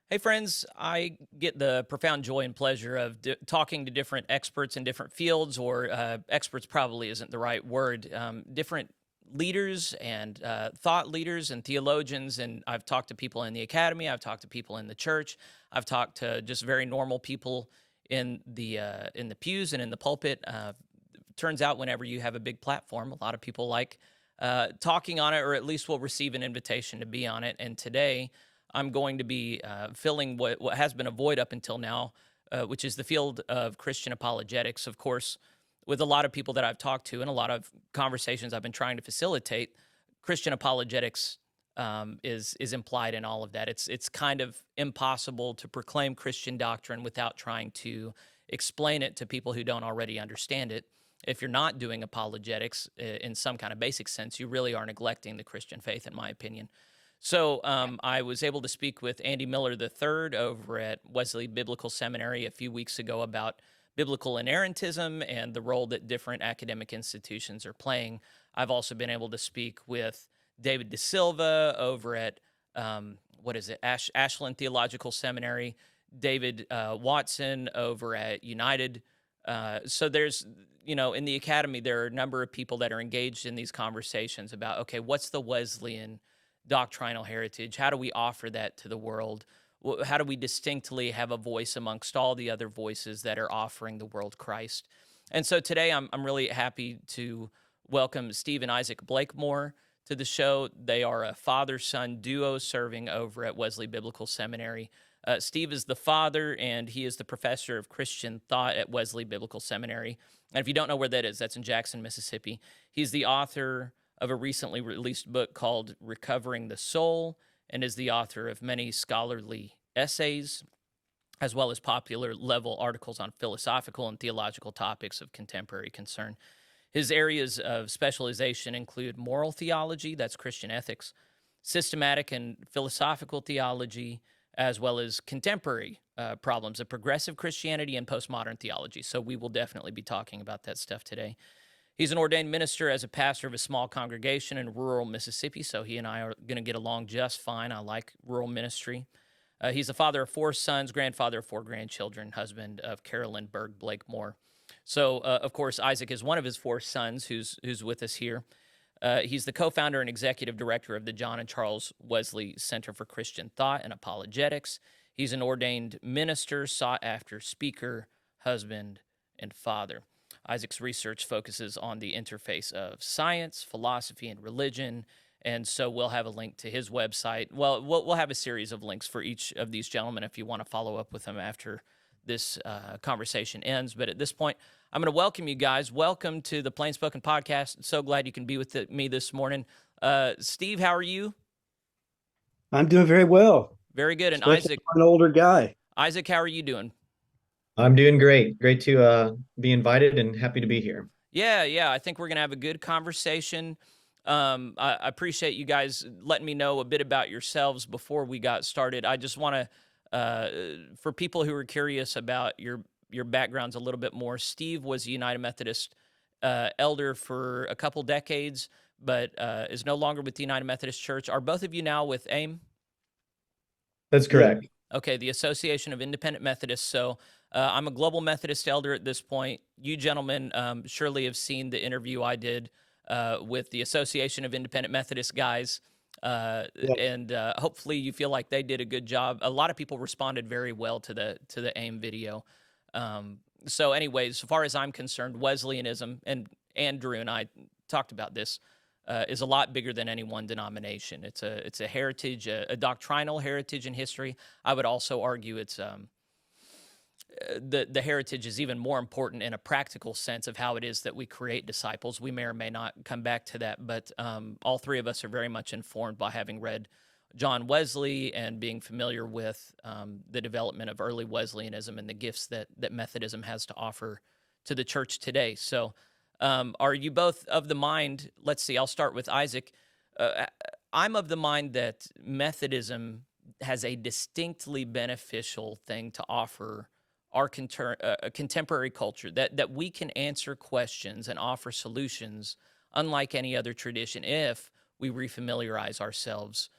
Hey, friends, I get the profound joy and pleasure of talking to different experts in different fields, or experts probably isn't the right word, different leaders and thought leaders and theologians. And I've talked to people in the academy, I've talked to people in the church, I've talked to just very normal people in the pews and in the pulpit. Turns out, whenever you have a big platform, a lot of people like talking on it, or at least will receive an invitation to be on it. And today, I'm going to be filling what has been a void up until now, which is the field of Christian apologetics. Of course, with a lot of people that I've talked to and a lot of conversations I've been trying to facilitate, Christian apologetics is implied in all of that. It's kind of impossible to proclaim Christian doctrine without trying to explain it to people who don't already understand it. If you're not doing apologetics in some kind of basic sense, you really are neglecting the Christian faith, in my opinion. So I was able to speak with Andy Miller III over at Wesley Biblical Seminary a few weeks ago about biblical inerrantism and the role that different academic institutions are playing. I've also been able to speak with David De Silva over at Ashland Theological Seminary, David Watson over at United. So there's, in the academy, there are a number of people that are engaged in these conversations about, okay, what's the Wesleyan doctrinal heritage? How do we offer that to the world? How do we distinctly have a voice amongst all the other voices that are offering the world Christ? And so today I'm really happy to welcome Steve and Isaac Blakemore to the show. They are a father-son duo serving over at Wesley Biblical Seminary. Steve is the father, and he is the professor of Christian thought at Wesley Biblical Seminary. And if you don't know where that is, that's in Jackson, Mississippi. He's the author of a recently released book called Recovering the Soul, and is the author of many scholarly essays, as well as popular level articles on philosophical and theological topics of contemporary concern. His areas of specialization include moral theology, that's Christian ethics, systematic and philosophical theology, as well as contemporary problems of progressive Christianity and postmodern theology. So we will definitely be talking about that stuff today. He's an ordained minister as a pastor of a small congregation in rural Mississippi, so he and I are going to get along just fine. I like rural ministry. He's the father of 4 sons, grandfather of 4 grandchildren, husband of Carolyn Berg Blakemore. So, of course, Isaac is one of his 4 sons who's with us here. He's the co-founder and executive director of the John and Charles Wesley Center for Christian Thought and Apologetics. He's an ordained minister, sought-after speaker, husband, and father. Isaac's research focuses on the interface of science, philosophy, and religion, and so we'll have a link to his website. Well, we'll have a series of links for each of these gentlemen if you want to follow up with them after this conversation ends. But at this point, I'm going to welcome you guys. Welcome to the PlainSpoken podcast. So glad you can be with me this morning. Steve, how are you? I'm doing very well. Very good. And Especially Isaac, for an older guy. Isaac, how are you doing? I'm doing great. Great to be invited and happy to be here. Yeah. I think we're going to have a good conversation. I appreciate you guys letting me know a bit about yourselves before we got started. I just want to, for people who are curious about your backgrounds a little bit more, Steve was a United Methodist elder for a couple decades, but is no longer with the United Methodist Church. Are both of you now with AIM? That's correct. Okay, the Association of Independent Methodists. So I'm a global Methodist elder at this point. You gentlemen surely have seen the interview I did with the Association of Independent Methodist guys, and hopefully you feel like they did a good job. A lot of people responded very well to the AIM video. So anyways, as far as I'm concerned, Wesleyanism, and Andrew and I talked about this, is a lot bigger than any one denomination. It's a heritage, a doctrinal heritage in history. I would also argue it's the heritage is even more important in a practical sense of how it is that we create disciples. We may or may not come back to that, but all 3 of us are very much informed by having read John Wesley and being familiar with the development of early Wesleyanism and the gifts that Methodism has to offer to the church today. So are you both of the mind, let's see, I'll start with Isaac. I'm of the mind that Methodism has a distinctly beneficial thing to offer our contemporary culture, that we can answer questions and offer solutions unlike any other tradition if we refamiliarize ourselves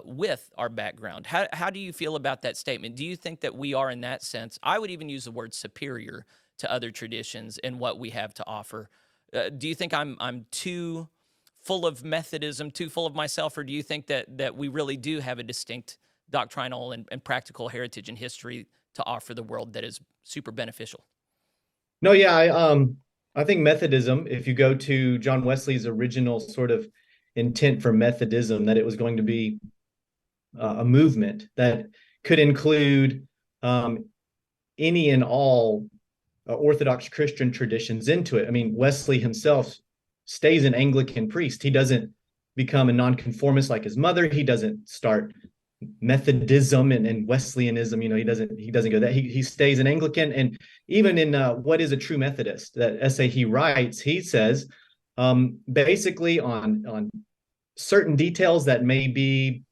with our background. How do you feel about that statement? Do you think that we are, in that sense, I would even use the word superior to other traditions in what we have to offer? Do you think I'm too full of Methodism, too full of myself, or do you think that we really do have a distinct doctrinal and practical heritage and history to offer the world that is super beneficial? No, yeah, I think Methodism, if you go to John Wesley's original sort of intent for Methodism, that it was going to be a movement that could include any and all Orthodox Christian traditions into it. I mean, Wesley himself stays an Anglican priest. He doesn't become a nonconformist like his mother. He doesn't start Methodism and Wesleyanism. He doesn't go that. He stays an Anglican. And even in What is a True Methodist, that essay he writes, he says basically on certain details that may be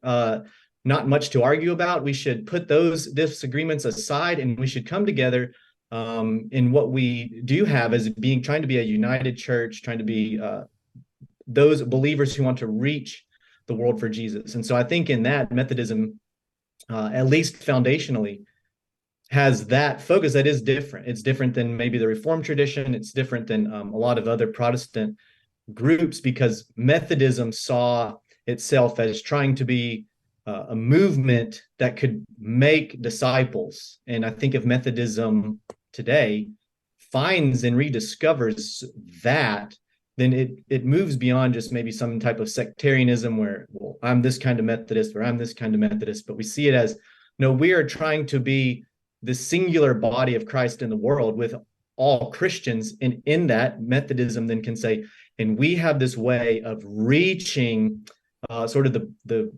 not much to argue about, we should put those disagreements aside and we should come together in what we do have as trying to be a united church, trying to be those believers who want to reach the world for Jesus. And so I think in that, Methodism, at least foundationally, has that focus that is different. It's different than maybe the Reformed tradition. It's different than a lot of other Protestant groups, because Methodism saw itself as trying to be a movement that could make disciples. And I think if Methodism today finds and rediscovers that, then it moves beyond just maybe some type of sectarianism where, well, I'm this kind of Methodist or I'm this kind of Methodist, but we see it as, no, we are trying to be the singular body of Christ in the world with all Christians. And in that, Methodism then can say, and we have this way of reaching sort of the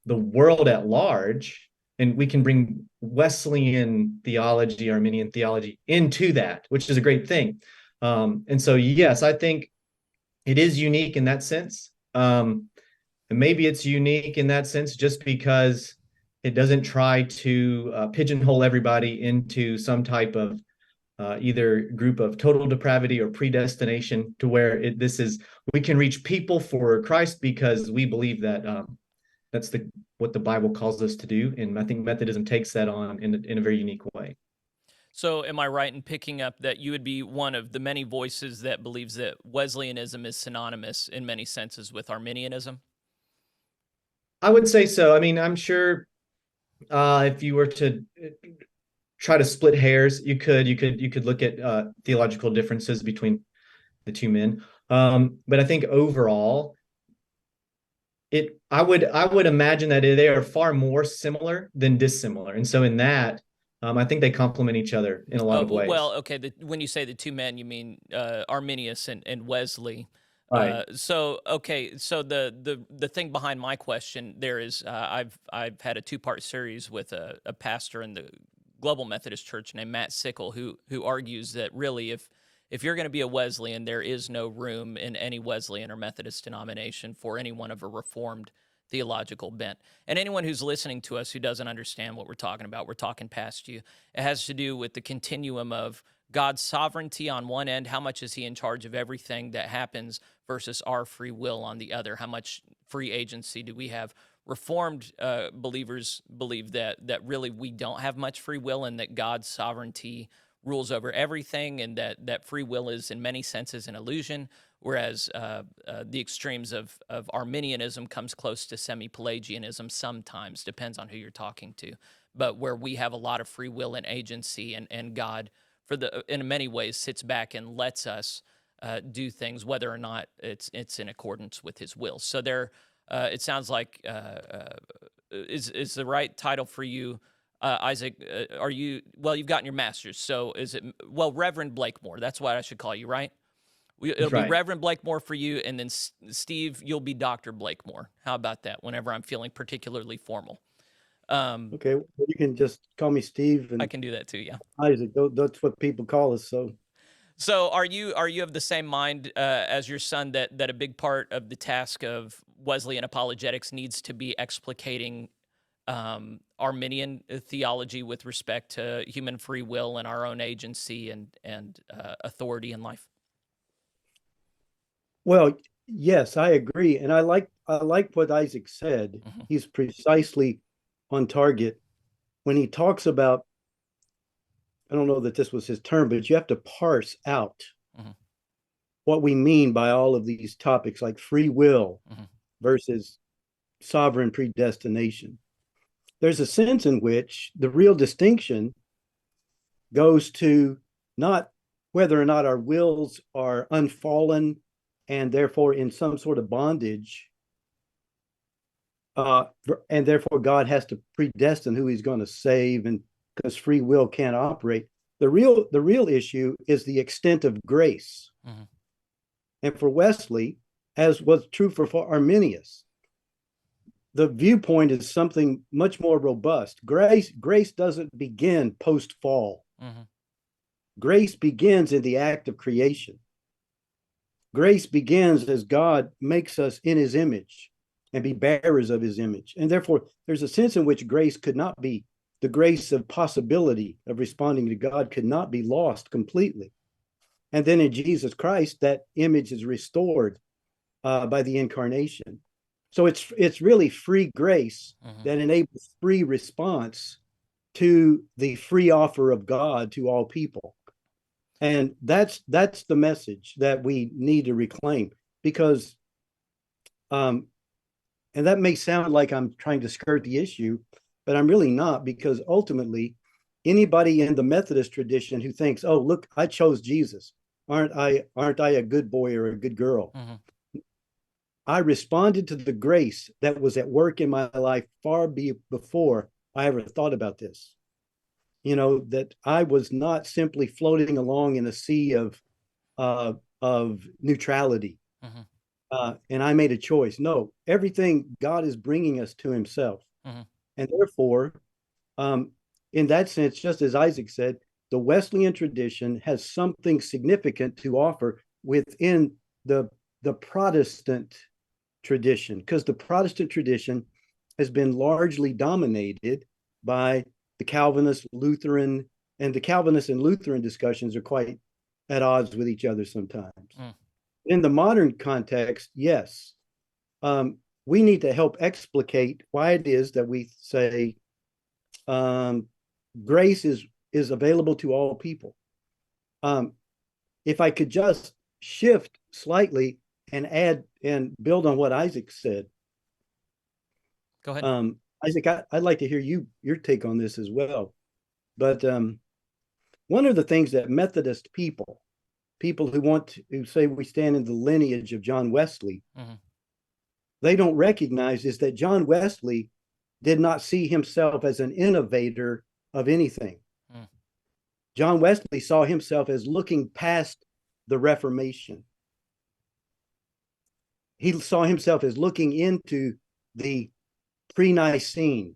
world at large, and we can bring Wesleyan theology, Arminian theology into that, which is a great thing. And so, yes, I think it is unique in that sense. And maybe it's unique in that sense just because it doesn't try to pigeonhole everybody into some type of either group of total depravity or predestination, to where we can reach people for Christ because we believe that that's what the Bible calls us to do. And I think Methodism takes that on in a very unique way. So am I right in picking up that you would be one of the many voices that believes that Wesleyanism is synonymous in many senses with Arminianism? I would say so. I mean, I'm sure if you were to try to split hairs, you could look at theological differences between the two men. But I think overall, I would imagine that they are far more similar than dissimilar. And so in that, I think they complement each other in a lot of ways. Well, okay. When you say the two men, you mean Arminius and Wesley. Right. So the thing behind my question there is I've had a 2-part series with a pastor in the Global Methodist Church named Matt Sickle, who argues that really if you're going to be a Wesleyan, there is no room in any Wesleyan or Methodist denomination for anyone of a Reformed theological bent. And anyone who's listening to us who doesn't understand what we're talking about, we're talking past you. It has to do with the continuum of God's sovereignty on one end, how much is he in charge of everything that happens, versus our free will on the other. How much free agency do we have? Reformed believers believe that really we don't have much free will, and that God's sovereignty rules over everything, and that free will is in many senses an illusion, whereas the extremes of Arminianism comes close to semi-Pelagianism sometimes, depends on who you're talking to, but where we have a lot of free will and agency, and God, in many ways, sits back and lets us do things, whether or not it's in accordance with his will. So it sounds like, is the right title for you, Isaac, you've gotten your master's, so is it, Reverend Blakemore, that's what I should call you, right? It'll be Reverend Blakemore for you, and then Steve, you'll be Dr. Blakemore. How about that, whenever I'm feeling particularly formal? Okay, well, you can just call me Steve. And I can do that too, yeah. Isaac, that's what people call us, So are you of the same mind as your son, that a big part of the task of Wesleyan apologetics needs to be explicating Arminian theology with respect to human free will and our own agency and authority in life? Well, Yes, I agree. And I like what Isaac said. Hmm. He's precisely on target when he talks about, I don't know that this was his term, but you have to parse out Hmm. what we mean by all of these topics like free will Hmm. versus sovereign predestination. There's a sense in which the real distinction goes to not whether or not our wills are unfallen and therefore in some sort of bondage, uh, and therefore God has to predestine who he's going to save, and because free will can't operate. The real issue is the extent of grace. Hmm. And for Wesley, as was true for Arminius, the viewpoint is something much more robust. Grace doesn't begin post fall. Hmm. Grace begins in the act of creation. Grace begins as God makes us in his image and be bearers of his image. And therefore, there's a sense in which grace could not be, the grace of possibility of responding to God could not be lost completely. And then in Jesus Christ, that image is restored by the incarnation. So it's really free grace Hmm. that enables free response to the free offer of God to all people. And that's the message that we need to reclaim, because um, and that may sound like I'm trying to skirt the issue, but I'm really not, because ultimately anybody in the Methodist tradition who thinks, oh, look, I chose Jesus, aren't I a good boy or a good girl? Hmm. I responded to the grace that was at work in my life before I ever thought about this. That I was not simply floating along in a sea of neutrality, Hmm. and I made a choice. No, everything God is bringing us to Himself, Hmm. and therefore, um, in that sense, just as Isaac said, the Wesleyan tradition has something significant to offer within the the Protestant tradition, because the Protestant tradition has been largely dominated by the Calvinist, Lutheran, and the Calvinist and Lutheran discussions are quite at odds with each other sometimes. Mm. In the modern context, yes, we need to help explicate why it is that we say um, grace is available to all people. Um, if I could just shift slightly and add and build on what Isaac said, Go ahead. Isaac, I'd like to hear your take on this as well. But one of the things that Methodist people who say we stand in the lineage of John Wesley, Hmm. they don't recognize is that John Wesley did not see himself as an innovator of anything. Mm. John Wesley saw himself as looking past the Reformation. He saw himself as looking into the pre-Nicene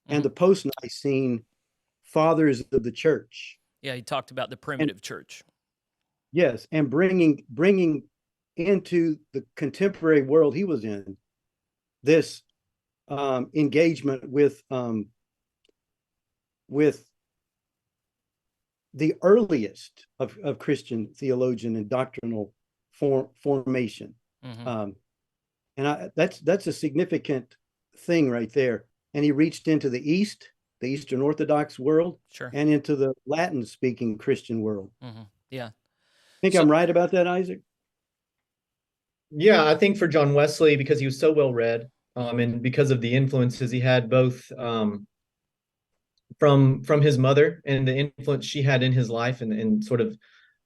and Hmm. the post-Nicene fathers of the church. Yeah, he talked about the And primitive church. yes, and bringing into the contemporary world he was in this engagement with the earliest of Christian theologian and doctrinal formation. Hmm. Um, and that's a significant thing right there. And he reached into the Eastern Orthodox world, Sure. and into the Latin-speaking Christian world. Hmm. Yeah. Think So, I'm right about that, Isaac? Yeah, I think for John Wesley, because he was so well read, mhm. and because of the influences he had both from his mother and the influence she had in his life, and sort of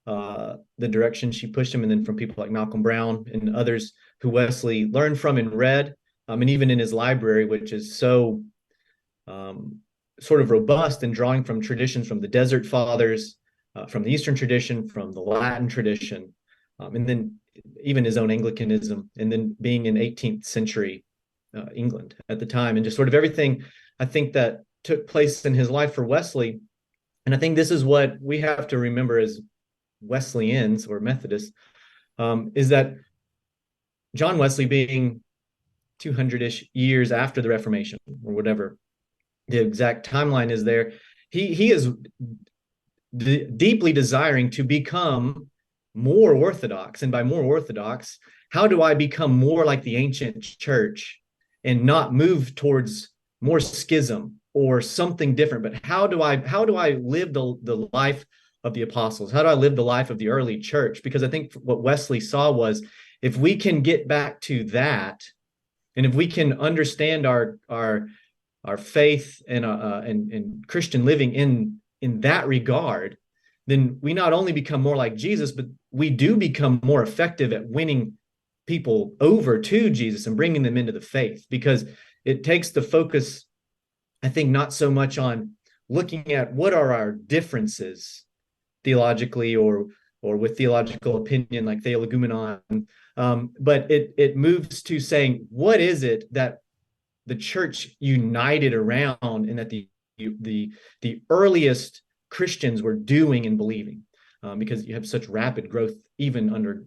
the direction she pushed him, and then from people like Malcolm Brown and others who Wesley learned from and read, and even in his library, which is so um, sort of robust and drawing from traditions from the Desert Fathers, from the Eastern tradition, from the Latin tradition, and then even his own Anglicanism, and then being in 18th century England at the time, and just sort of everything I think that took place in his life for Wesley. And I think this is what we have to remember as Wesleyans or Methodists, is that John Wesley, being 200-ish years after the Reformation, or whatever the exact timeline is there, he is deeply desiring to become more orthodox, and by more orthodox, how do I become more like the ancient church and not move towards more schism or something different? But how do I live the life of the apostles? How do I live the life of the early church? Because I think what Wesley saw was, if we can get back to that, and if we can understand our faith and Christian living in that regard, then we not only become more like Jesus, but we do become more effective at winning people over to Jesus and bringing them into the faith, because it takes the focus, I think, not so much on looking at what are our differences theologically or with theological opinion like theologumenon, but it moves to saying, what is it that the church united around and that the earliest Christians were doing and believing, because you have such rapid growth even under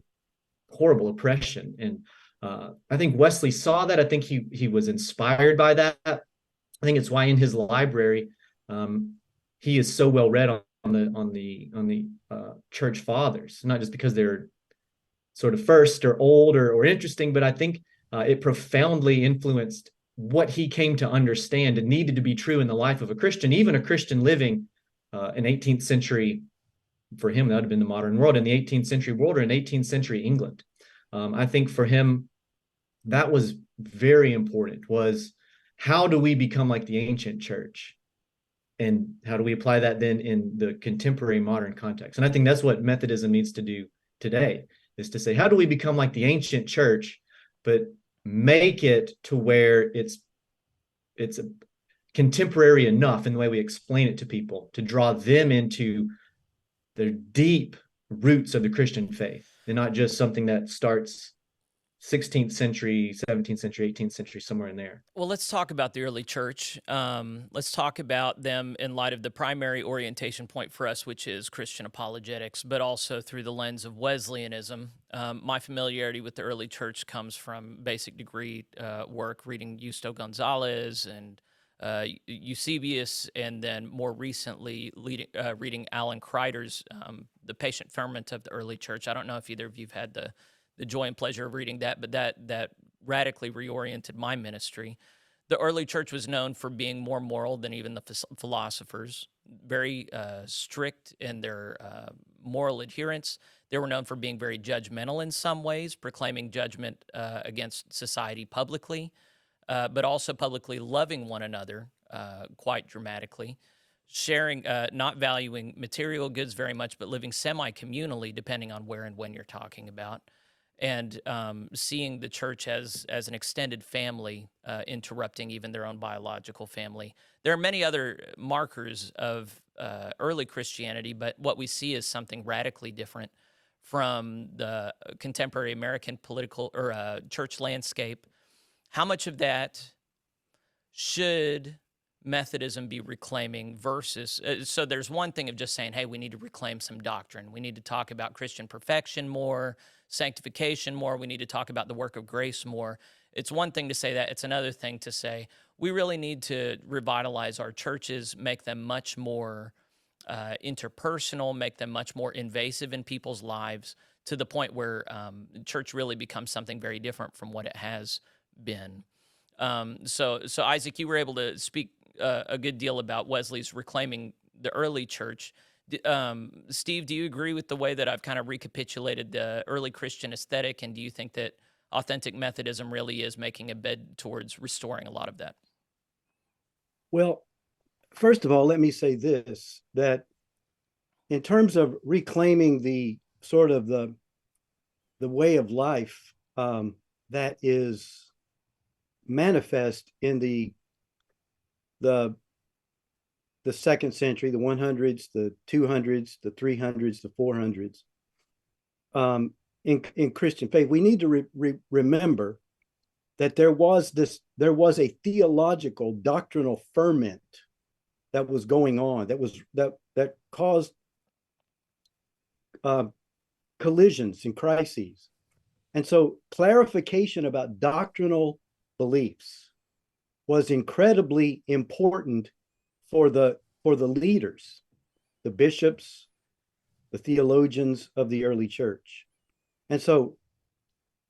horrible oppression. And I think Wesley saw that. I think he was inspired by that. I think it's why in his library he is so well read on the church fathers, not just because they're sort of first or old or interesting, but I think it profoundly influenced what he came to understand and needed to be true in the life of a Christian, even a Christian living in 18th century. For him, that would have been the modern world, in the 18th century world or in 18th century England. I think for him, that was very important, was how do we become like the ancient church? And how do we apply that then in the contemporary modern context? And I think that's what Methodism needs to do today, is to say, how do we become like the ancient church, but make it to where it's contemporary enough in the way we explain it to people to draw them into the deep roots of the Christian faith, and not just something that starts 16th century, 17th century, 18th century, somewhere in there. Well, let's talk about the early church. Let's talk about them in light of the primary orientation point for us, which is Christian apologetics, but also through the lens of Wesleyanism. My familiarity with the early church comes from basic degree work, reading Justo Gonzalez and Eusebius, and then more recently reading Alan Kreider's The Patient Ferment of the Early Church. I don't know if either of you have had the joy and pleasure of reading that, but that radically reoriented my ministry. The early church was known for being more moral than even the philosophers, very strict in their moral adherence. They were known for being very judgmental in some ways, proclaiming judgment against society publicly, but also publicly loving one another quite dramatically, sharing, not valuing material goods very much, but living semi-communally, depending on where and when you're talking about, and seeing the church as an extended family, interrupting even their own biological family. There are many other markers of early Christianity, but what we see is something radically different from the contemporary American political or church landscape. How much of that should Methodism be reclaiming versus, so there's one thing of just saying, hey, we need to reclaim some doctrine. We need to talk about Christian perfection more, sanctification more. We need to talk about the work of grace more. It's one thing to say that. It's another thing to say, we really need to revitalize our churches, make them much more interpersonal, make them much more invasive in people's lives, to the point where church really becomes something very different from what it has been. So Isaac, you were able to speak a good deal about Wesley's reclaiming the early church. Steve, do you agree with the way that I've kind of recapitulated the early Christian aesthetic, and do you think that authentic Methodism really is making a bid towards restoring a lot of that? Well, first of all, let me say this, that in terms of reclaiming the sort of the way of life that is manifest in the second century, the 100s, the 200s, the 300s, the 400s, in Christian faith, we need to remember that there was a theological doctrinal ferment that was going on, that caused collisions and crises. And so clarification about doctrinal beliefs was incredibly important for the leaders, the bishops, the theologians of the early church. And so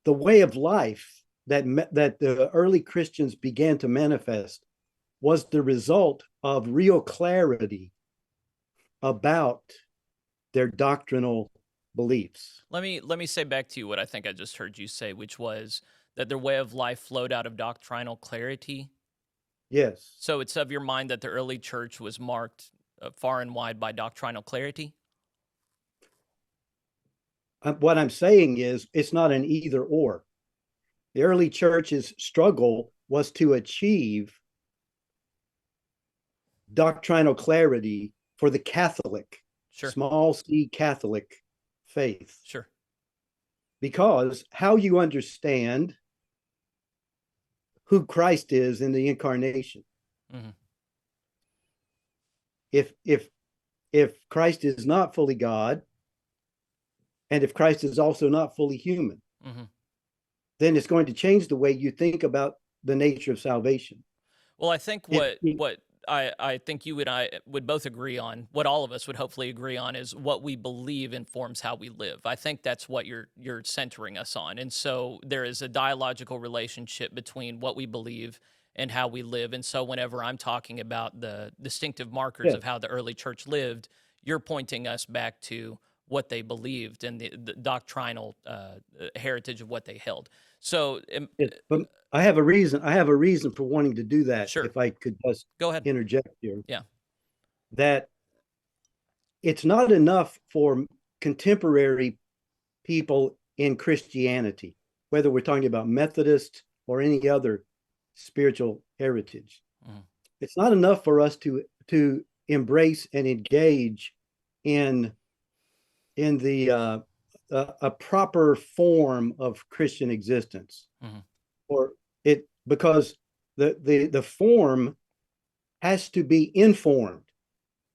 the way of life that the early Christians began to manifest was the result of real clarity about their doctrinal beliefs. Let me say back to you what I think I just heard you say, which was that their way of life flowed out of doctrinal clarity. Yes. So it's of your mind that the early church was marked far and wide by doctrinal clarity? What I'm saying is it's not an either or. The early church's struggle was to achieve doctrinal clarity for the Catholic, Sure. small c Catholic faith. Sure. Because how you understand who Christ is in the incarnation. Mm-hmm. If Christ is not fully God, and if Christ is also not fully human, mm-hmm. then it's going to change the way you think about the nature of salvation. Well, I think what I think you and I would both agree on, what all of us would hopefully agree on, is what we believe informs how we live. I think that's what you're centering us on. And so there is a dialogical relationship between what we believe and how we live. And so whenever I'm talking about the distinctive markers of how the early church lived, you're pointing us back to what they believed and the doctrinal heritage of what they held. So but I have a reason for wanting to do that. Sure. If I could just go ahead. Interject here. Yeah. That it's not enough for contemporary people in Christianity, whether we're talking about Methodist or any other spiritual heritage. Mm. It's not enough for us to embrace and engage in the a proper form of Christian existence, or it, because the form has to be informed,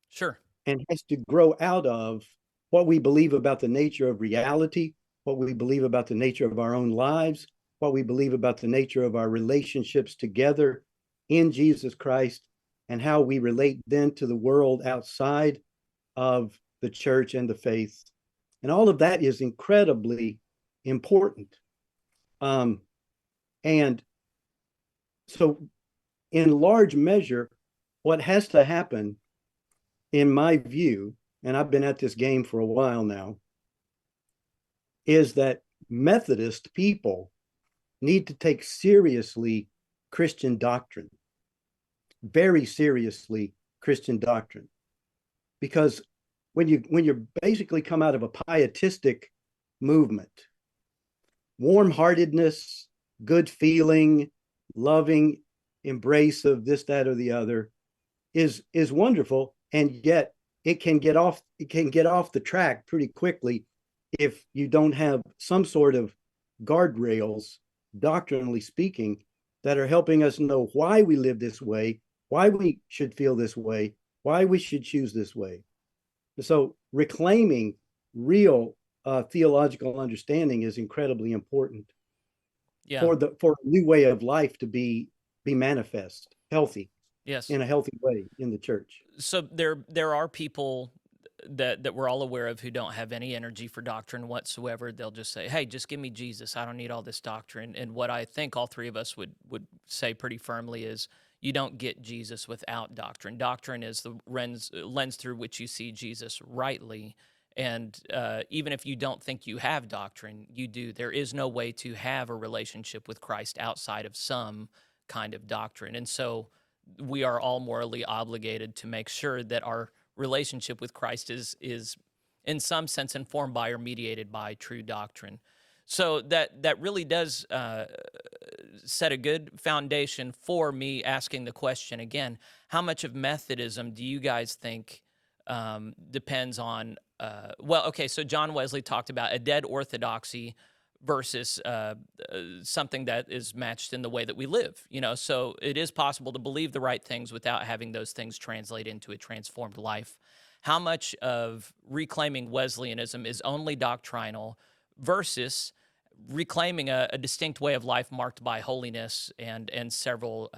sure, and has to grow out of what we believe about the nature of reality, what we believe about the nature of our own lives, what we believe about the nature of our relationships together in Jesus Christ, and how we relate then to the world outside of the church and the faith. And all of that is incredibly important. And so in large measure, what has to happen, in my view, and I've been at this game for a while now, is that Methodist people need to take seriously Christian doctrine, very seriously Christian doctrine. Because when you basically come out of a pietistic movement, warm-heartedness, good feeling, loving embrace of this, that, or the other is wonderful, and yet it can get off the track pretty quickly if you don't have some sort of guardrails, doctrinally speaking, that are helping us know why we live this way, why we should feel this way, why we should choose this way. So reclaiming real theological understanding is incredibly important, for a new way of life to be manifest, healthy, yes, in a healthy way in the church. So there are people that we're all aware of who don't have any energy for doctrine whatsoever. They'll just say, "Hey, just give me Jesus. I don't need all this doctrine." And what I think all three of us would say pretty firmly is, you don't get Jesus without doctrine. Doctrine is the lens through which you see Jesus rightly. And even if you don't think you have doctrine, you do. There is no way to have a relationship with Christ outside of some kind of doctrine. And so we are all morally obligated to make sure that our relationship with Christ is in some sense informed by or mediated by true doctrine. So that really does set a good foundation for me asking the question again: how much of Methodism do you guys think depends on? So John Wesley talked about a dead orthodoxy versus something that is matched in the way that we live. So it is possible to believe the right things without having those things translate into a transformed life. How much of reclaiming Wesleyanism is only doctrinal versus reclaiming a distinct way of life marked by holiness and several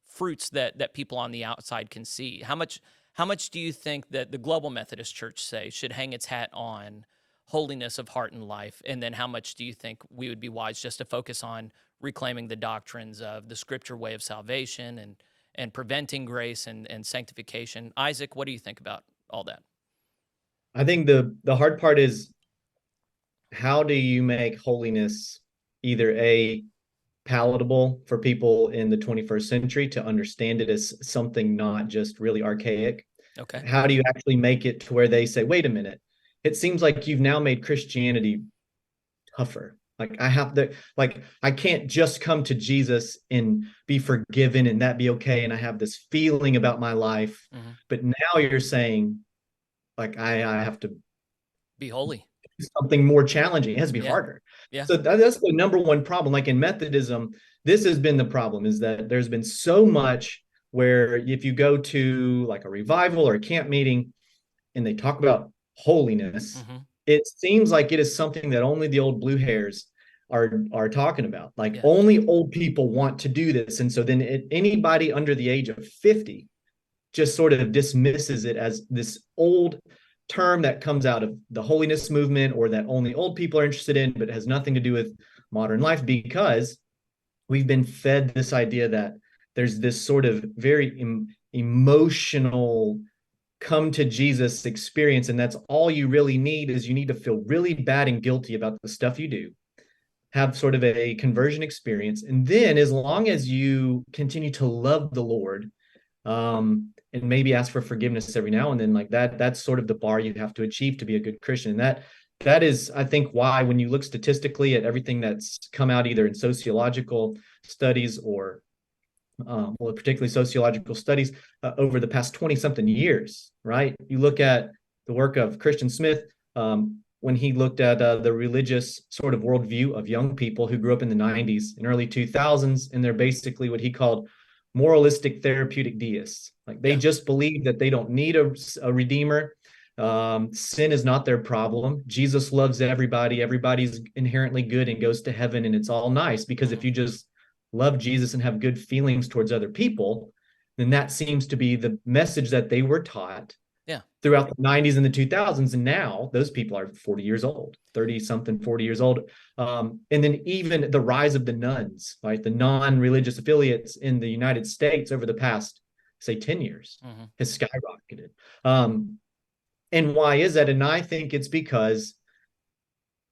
fruits that people on the outside can see? How much do you think that the global Methodist Church, say, should hang its hat on holiness of heart and life? And then how much do you think we would be wise just to focus on reclaiming the doctrines of the scripture way of salvation and preventing grace and sanctification? Isaac, what do you think about all that? I think the hard part is, how do you make holiness either palatable for people in the 21st century to understand it as something not just really archaic? Okay. How do you actually make it to where they say, wait a minute, it seems like you've now made Christianity tougher. Like I can't just come to Jesus and be forgiven and that be okay. And I have this feeling about my life, but now you're saying, like, I have to be holy. Something more challenging. It has to be harder. Yeah. So that's the number one problem. Like in Methodism, this has been the problem, is that there's been so much where if you go to like a revival or a camp meeting and they talk about holiness, it seems like it is something that only the old blue hairs are talking about. Like only old people want to do this. And so then anybody under the age of 50 just sort of dismisses it as this old term that comes out of the holiness movement, or that only old people are interested in, but it has nothing to do with modern life, because we've been fed this idea that there's this sort of very emotional come to Jesus experience, and that's all you really need. Is you need to feel really bad and guilty about the stuff you do, have sort of a conversion experience, and then as long as you continue to love the Lord, and maybe ask for forgiveness every now and then, like that's sort of the bar you have to achieve to be a good Christian. And that is, I think, why when you look statistically at everything that's come out either in sociological studies or particularly sociological studies over the past 20-something years, right? You look at the work of Christian Smith when he looked at the religious sort of worldview of young people who grew up in the 90s and early 2000s, and they're basically what he called moralistic therapeutic deists. Like they just believe that they don't need a redeemer. Sin is not their problem. Jesus loves everybody. Everybody's inherently good and goes to heaven, and it's all nice, because if you just love Jesus and have good feelings towards other people, then that seems to be the message that they were taught throughout the 90s and the 2000s. And now those people are 40 years old, 30 something, 40 years old. And then even the rise of the nuns, right? The non-religious affiliates in the United States over the past, say, 10 years has skyrocketed. And why is that? And I think it's because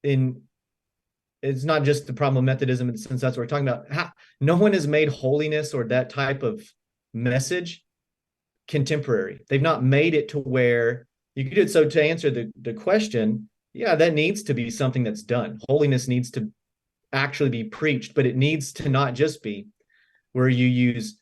it's not just the problem of Methodism, since that's what we're talking about. No one has made holiness or that type of message contemporary. They've not made it to where you could do it. So to answer the question, that needs to be something that's done. Holiness needs to actually be preached, but it needs to not just be where you use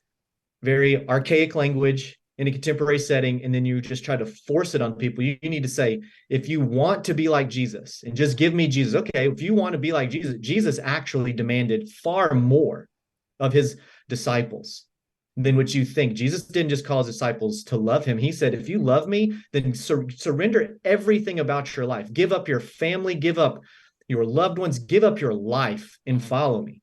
very archaic language in a contemporary setting and then you just try to force it on people. You need to say, if you want to be like Jesus and just give me Jesus, okay, if you want to be like Jesus, Jesus actually demanded far more of his disciples than what you think. Jesus didn't just call his disciples to love him. He said, if you love me, then surrender everything about your life. Give up your family, give up your loved ones, give up your life and follow me.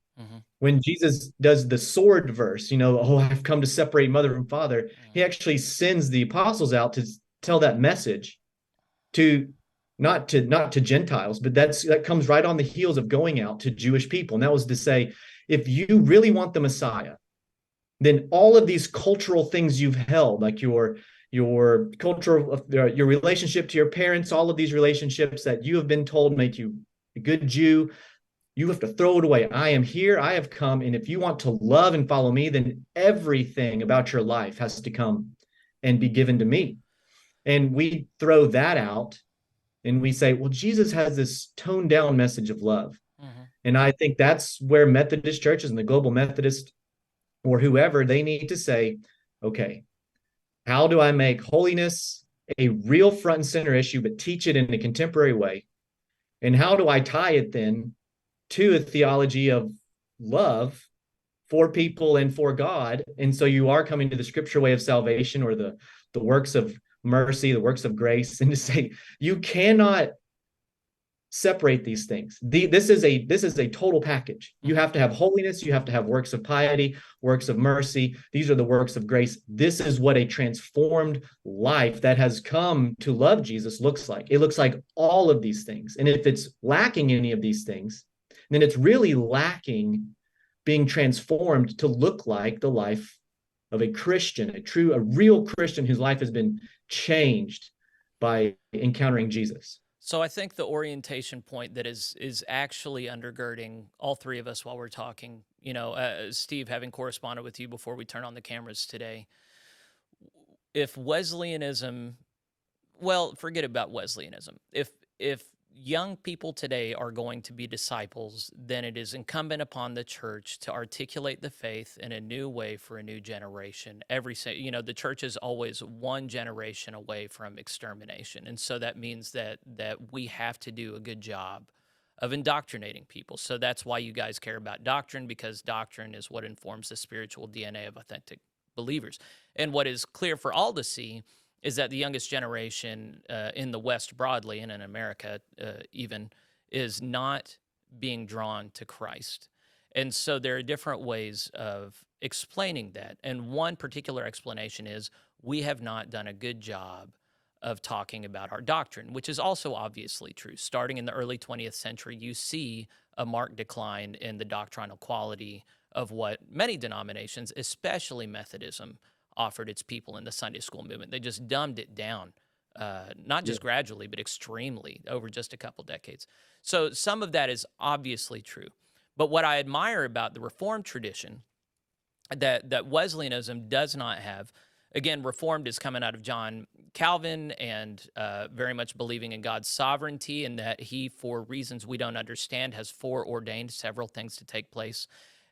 When Jesus does the sword verse, I've come to separate mother and father, he actually sends the apostles out to tell that message to not to Gentiles, but that comes right on the heels of going out to Jewish people. And that was to say, if you really want the Messiah, then all of these cultural things you've held, like your cultural, your relationship to your parents, all of these relationships that you have been told make you a good Jew, you have to throw it away. I am here, I have come, and if you want to love and follow me, then everything about your life has to come and be given to me. And we throw that out and we say, well, Jesus has this toned down message of love. And I think that's where Methodist churches and the Global Methodist or whoever, they need to say, okay, how do I make holiness a real front and center issue, but teach it in a contemporary way? And how do I tie it then to a theology of love for people and for God? And so you are coming to the scripture way of salvation, or the works of mercy, the works of grace, and to say you cannot separate these things. This is a total package. You have to have holiness, you have to have works of piety, works of mercy. These are the works of grace. This is what a transformed life that has come to love Jesus looks like. It looks like all of these things. And if it's lacking any of these things, then it's really lacking being transformed to look like the life of a Christian, a real Christian whose life has been changed by encountering Jesus. So I think the orientation point that is actually undergirding all three of us while we're talking, Steve, having corresponded with you before we turn on the cameras today, if Wesleyanism, well, forget about Wesleyanism. If young people today are going to be disciples, then it is incumbent upon the church to articulate the faith in a new way for a new generation. The church is always one generation away from extermination. And so that means that we have to do a good job of indoctrinating people. So that's why you guys care about doctrine, because doctrine is what informs the spiritual DNA of authentic believers. And what is clear for all to see is that the youngest generation in the West broadly, and in America even, is not being drawn to Christ. And so there are different ways of explaining that. And one particular explanation is we have not done a good job of talking about our doctrine, which is also obviously true. Starting in the early 20th century, you see a marked decline in the doctrinal quality of what many denominations, especially Methodism, offered its people in the Sunday school movement. They just dumbed it down, not just gradually, but extremely over just a couple decades. So some of that is obviously true. But what I admire about the Reformed tradition that Wesleyanism does not have, again, Reformed is coming out of John Calvin and very much believing in God's sovereignty, and that he, for reasons we don't understand, has foreordained several things to take place.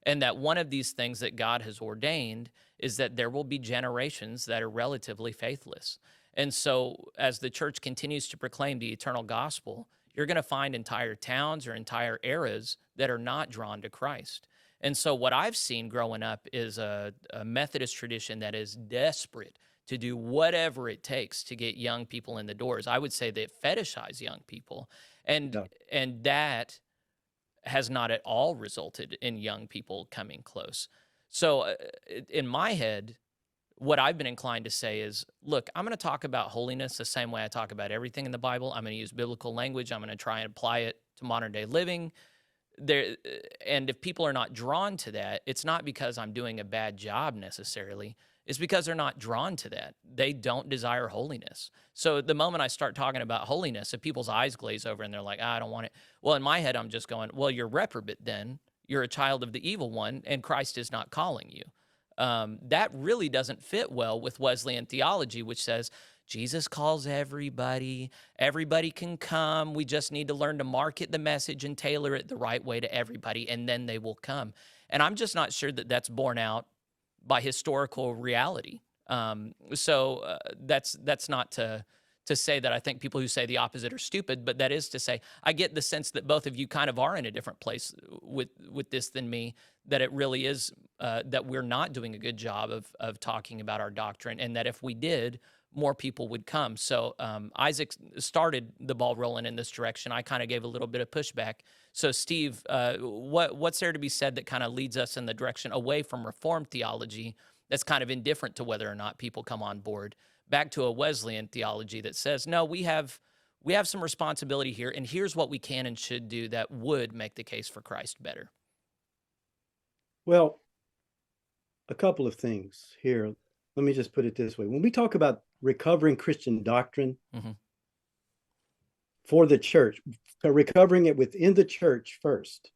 And that one of these things that God has ordained is that there will be generations that are relatively faithless. And so as the church continues to proclaim the eternal gospel, you're going to find entire towns or entire eras that are not drawn to Christ. And so what I've seen growing up is a Methodist tradition that is desperate to do whatever it takes to get young people in the doors. I would say they fetishize young people. And that has not at all resulted in young people coming close. So in my head, what I've been inclined to say is, look, I'm going to talk about holiness the same way I talk about everything in the Bible. I'm going to use biblical language. I'm going to try and apply it to modern day living. And if people are not drawn to that, it's not because I'm doing a bad job necessarily. It's because they're not drawn to that. They don't desire holiness. So the moment I start talking about holiness, if people's eyes glaze over and they're like, I don't want it. Well, in my head, I'm just going, well, you're reprobate then. You're a child of the evil one, and Christ is not calling you. That really doesn't fit well with Wesleyan theology, which says Jesus calls everybody. Everybody can come. We just need to learn to market the message and tailor it the right way to everybody, and then they will come. And I'm just not sure that that's borne out by historical reality. So that's not to say that I think people who say the opposite are stupid, but that is to say, I get the sense that both of you kind of are in a different place with this than me, that it really is that we're not doing a good job of talking about our doctrine, and that if we did, more people would come. So Isaac started the ball rolling in this direction. I kind of gave a little bit of pushback. So Steve, what's there to be said that kind of leads us in the direction away from Reformed theology that's kind of indifferent to whether or not people come on board, back to a Wesleyan theology that says, no, we have some responsibility here, and here's what we can and should do that would make the case for Christ better? Well, a couple of things here. Let me just put it this way. When we talk about recovering Christian doctrine for the church, recovering it within the church first,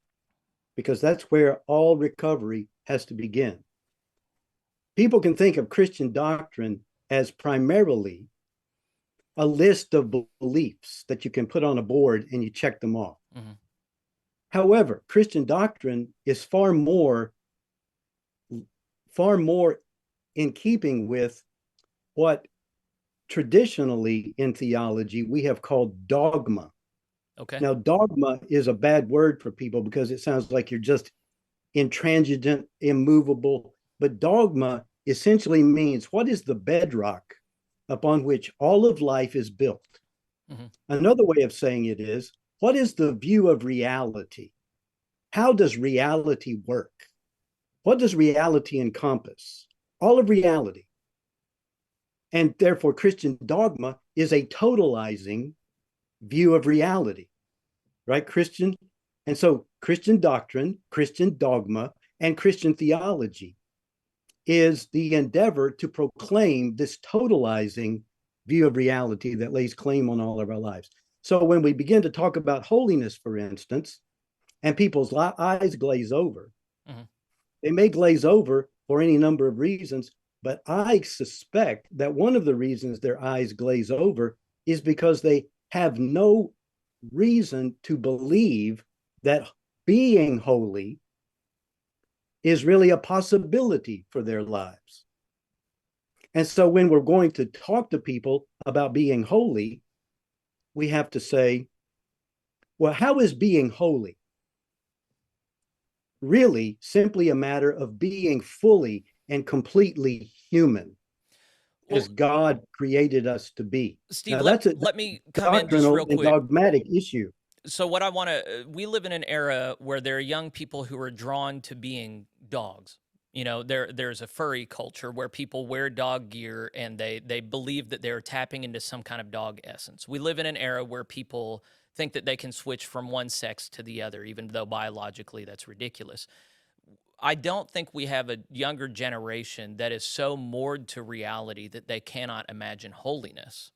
because that's where all recovery has to begin. People can think of Christian doctrine as primarily a list of beliefs that you can put on a board and you check them off. However, Christian doctrine is far more in keeping with what traditionally in theology we have called dogma. Okay. Now, dogma is a bad word for people because it sounds like you're just intransigent, immovable. But dogma essentially means what is the bedrock upon which all of life is built. Another way of saying it is what is the view of reality? How does reality work? What does reality encompass? All of reality. And therefore, Christian dogma is a totalizing view of reality, right? And so Christian doctrine, Christian dogma, and Christian theology is the endeavor to proclaim this totalizing view of reality that lays claim on all of our lives. So when we begin to talk about holiness, for instance, and people's eyes glaze over, they may glaze over for any number of reasons, but I suspect that one of the reasons their eyes glaze over is because they have no reason to believe that being holy is really a possibility for their lives. And so when we're going to talk to people about being holy, we have to say, well, how is being holy really simply a matter of being fully and completely human, as God created us to be? Steve, now, let me come in just real quick. And dogmatic issue. So what I want to, we live in an era where there are young people who are drawn to being dogs. You know, there's a furry culture where people wear dog gear and they believe that they're tapping into some kind of dog essence. We live in an era where people think that they can switch from one sex to the other, even though biologically that's ridiculous. I don't think we have a younger generation that is so moored to reality that they cannot imagine holiness.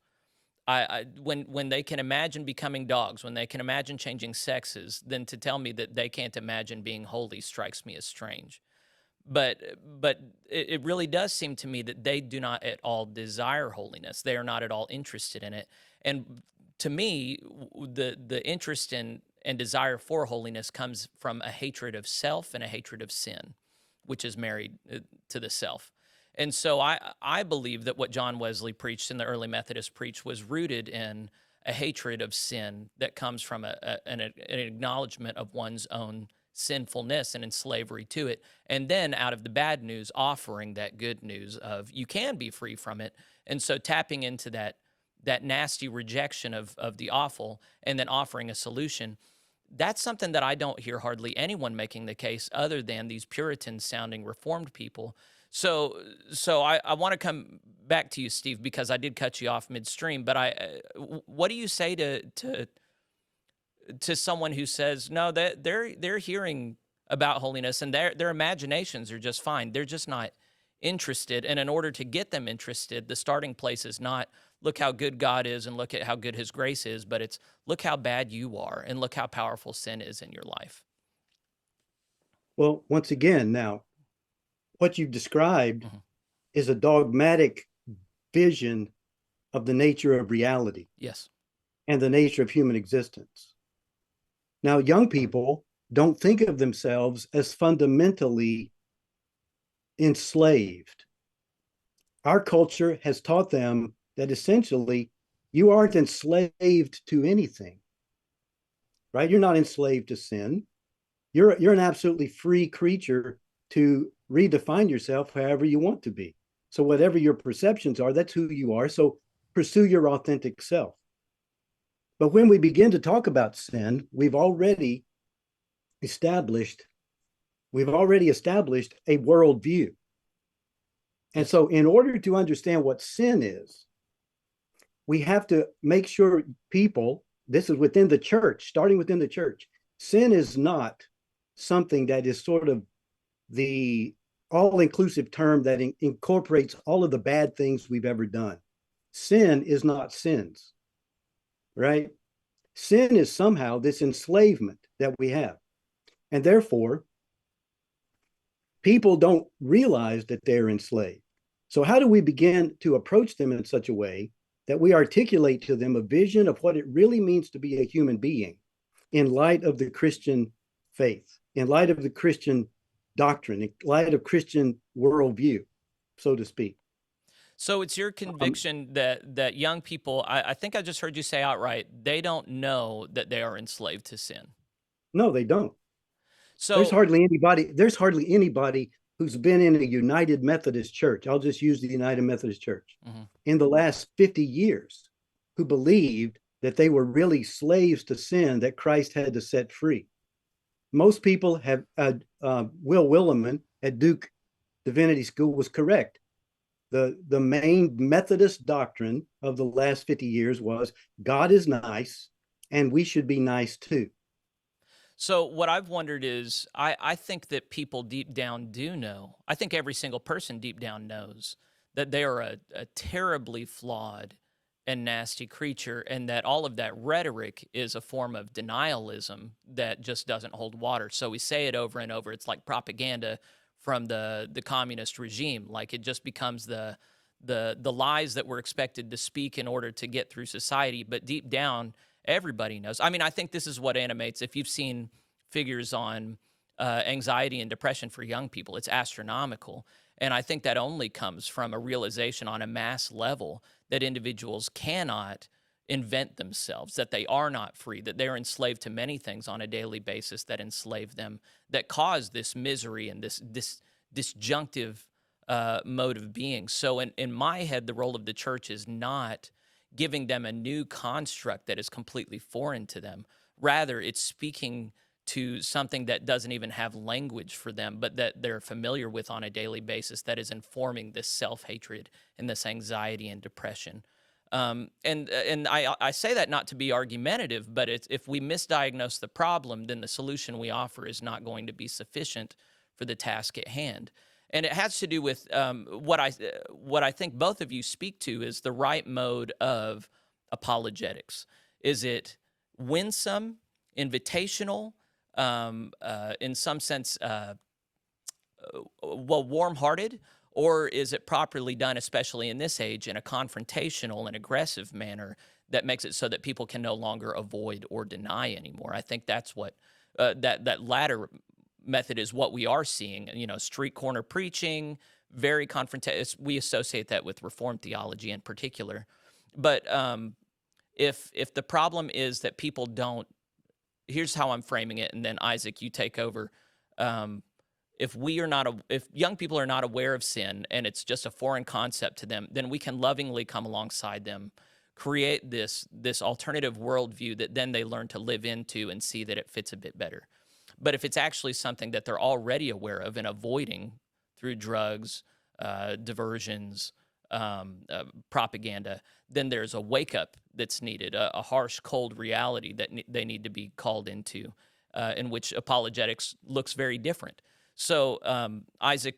When they can imagine becoming dogs, when they can imagine changing sexes, then to tell me that they can't imagine being holy strikes me as strange. But it really does seem to me that they do not at all desire holiness. They are not at all interested in it. And to me, the interest in and desire for holiness comes from a hatred of self and a hatred of sin, which is married to the self. And so I believe that what John Wesley preached and the early Methodists preached was rooted in a hatred of sin that comes from an acknowledgement of one's own sinfulness and in slavery to it. And then out of the bad news, offering that good news of you can be free from it. And so tapping into that nasty rejection of the awful and then offering a solution, that's something that I don't hear hardly anyone making the case other than these Puritan-sounding Reformed people. So I want to come back to you, Steve, because I did cut you off midstream. But what do you say to someone who says no, that they're hearing about holiness and their imaginations are just fine, they're just not interested, and in order to get them interested, the starting place is not look how good God is and look at how good His grace is, but it's look how bad you are and look how powerful sin is in your life. Well, once again, now, what you've described is a dogmatic vision of the nature of reality. Yes. And the nature of human existence. Now, young people don't think of themselves as fundamentally enslaved. Our culture has taught them that essentially you aren't enslaved to anything, right? You're not enslaved to sin. You're an absolutely free creature to redefine yourself however you want to be. So whatever your perceptions are, that's who you are. So pursue your authentic self. But when we begin to talk about sin, we've already established a worldview. And so in order to understand what sin is, we have to make sure people, this is within the church, starting within the church, sin is not something that is sort of the all-inclusive term that incorporates all of the bad things we've ever done. Sin is not sins, right? Sin is somehow this enslavement that we have. And therefore, people don't realize that they're enslaved. So how do we begin to approach them in such a way that we articulate to them a vision of what it really means to be a human being in light of the Christian faith, in light of the Christian doctrine, in light of Christian worldview, so to speak? So it's your conviction that young people, I think I just heard you say outright, they don't know that they are enslaved to sin. No, they don't. So there's hardly anybody who's been in a United Methodist Church. I'll just use the United Methodist Church in the last 50 years who believed that they were really slaves to sin that Christ had to set free. Most people have, Will Willimon at Duke Divinity School was correct. The main Methodist doctrine of the last 50 years was God is nice and we should be nice too. So what I've wondered is, I think that people deep down do know. I think every single person deep down knows that they are a terribly flawed and nasty creature, and that all of that rhetoric is a form of denialism that just doesn't hold water. So we say it over and over. It's like propaganda from the communist regime. Like, it just becomes the lies that we're expected to speak in order to get through society. But deep down, everybody knows. I mean, I think this is what animates. If you've seen figures on anxiety and depression for young people, it's astronomical. And I think that only comes from a realization on a mass level that individuals cannot invent themselves, that they are not free, that they're enslaved to many things on a daily basis that enslave them, that cause this misery and this disjunctive mode of being. So in my head, the role of the church is not giving them a new construct that is completely foreign to them. Rather, it's speaking to something that doesn't even have language for them, but that they're familiar with on a daily basis, that is informing this self-hatred and this anxiety and depression. And I say that not to be argumentative, but if we misdiagnose the problem, then the solution we offer is not going to be sufficient for the task at hand. And it has to do with what I think both of you speak to is the right mode of apologetics. Is it winsome, invitational, in some sense, warm-hearted, or is it properly done, especially in this age, in a confrontational and aggressive manner that makes it so that people can no longer avoid or deny anymore? I think that's what that latter method is what we are seeing. You know, street corner preaching, very confrontational. We associate that with Reformed theology in particular. But if the problem is that people don't, here's how I'm framing it, and then Isaac, you take over. If young people are not aware of sin and it's just a foreign concept to them, then we can lovingly come alongside them, create this alternative worldview that then they learn to live into and see that it fits a bit better. But if it's actually something that they're already aware of and avoiding through drugs, diversions, propaganda, then there's a wake-up that's needed, a harsh, cold reality that they need to be called into, in which apologetics looks very different. So, Isaac,